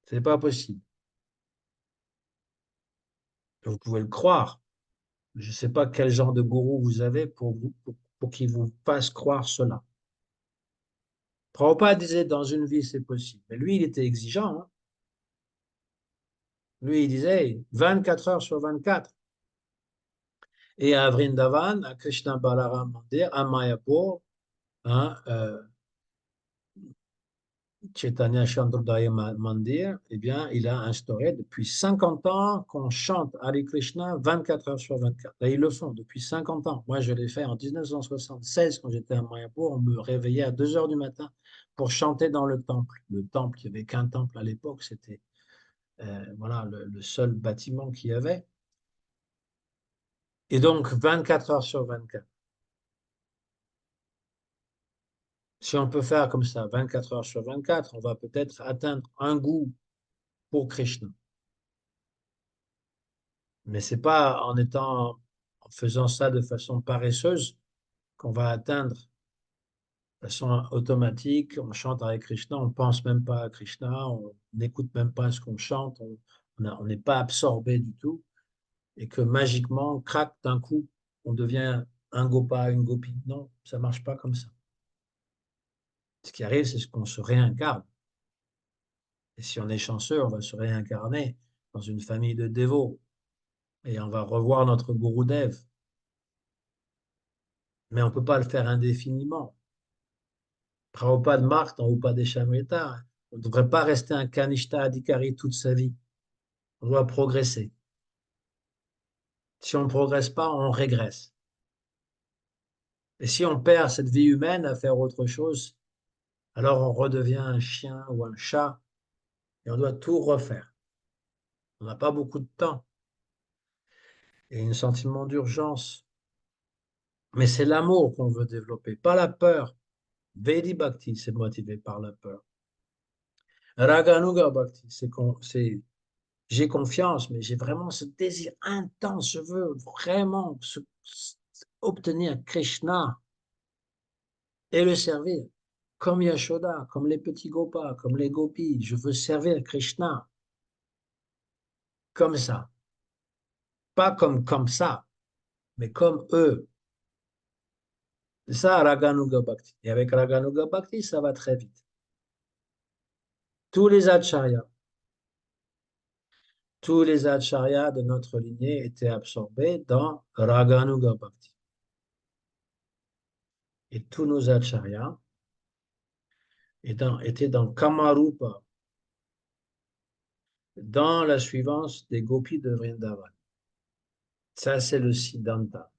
Ce n'est pas possible. Vous pouvez le croire. Je ne sais pas quel genre de gourou vous avez pour qu'il vous fasse croire cela. Prabhupada disait dans une vie c'est possible. Mais lui, il était exigeant. Hein. Lui, il disait 24 heures sur 24. Et à Vrindavan, à Krishna Balaram Mandir, à Mayapur, hein, Chaitanya Chandrodaya Mandir, eh bien, il a instauré depuis 50 ans qu'on chante Hare Krishna 24 heures sur 24. Là, ils le font depuis 50 ans. Moi, je l'ai fait en 1976 quand j'étais à Mayapur. On me réveillait à 2 heures du matin pour chanter dans le temple. Le temple, il n'y avait qu'un temple à l'époque. C'était voilà, le seul bâtiment qu'il y avait. Et donc, 24 heures sur 24. Si on peut faire comme ça, 24 heures sur 24, on va peut-être atteindre un goût pour Krishna. Mais c'est pas en faisant ça de façon paresseuse qu'on va atteindre de façon automatique. On chante avec Krishna, on pense même pas à Krishna, on n'écoute même pas ce qu'on chante, on n'est pas absorbé du tout. Et que magiquement, crac, d'un coup, on devient un gopa, une gopi. Non, ça marche pas comme ça. Ce qui arrive, c'est qu'on se réincarne. Et si on est chanceux, on va se réincarner dans une famille de dévots et on va revoir notre Gurudev. Mais on ne peut pas le faire indéfiniment. Prabhupada marque dans Upadeshamrita, on ne devrait pas rester un Kanishta Adhikari toute sa vie. On doit progresser. Si on ne progresse pas, on régresse. Et si on perd cette vie humaine à faire autre chose, alors on redevient un chien ou un chat et on doit tout refaire. On n'a pas beaucoup de temps et un sentiment d'urgence. Mais c'est l'amour qu'on veut développer, pas la peur. Vedi Bhakti, c'est motivé par la peur. Raganuga Bhakti, c'est j'ai confiance, mais j'ai vraiment ce désir intense. Je veux vraiment obtenir Krishna et le servir. Comme Yashoda, comme les petits gopas, comme les gopis. Je veux servir Krishna comme ça. Pas comme ça, mais comme eux. C'est ça, Raganuga Bhakti. Et avec Raganuga Bhakti, ça va très vite. Tous les acharyas, tous les acharyas de notre lignée étaient absorbés dans Raganuga Bhakti. Et tous nos acharyas étaient dans Kamarupa, dans la suivance des gopis de Vrindavan. Ça, c'est le Siddhanta.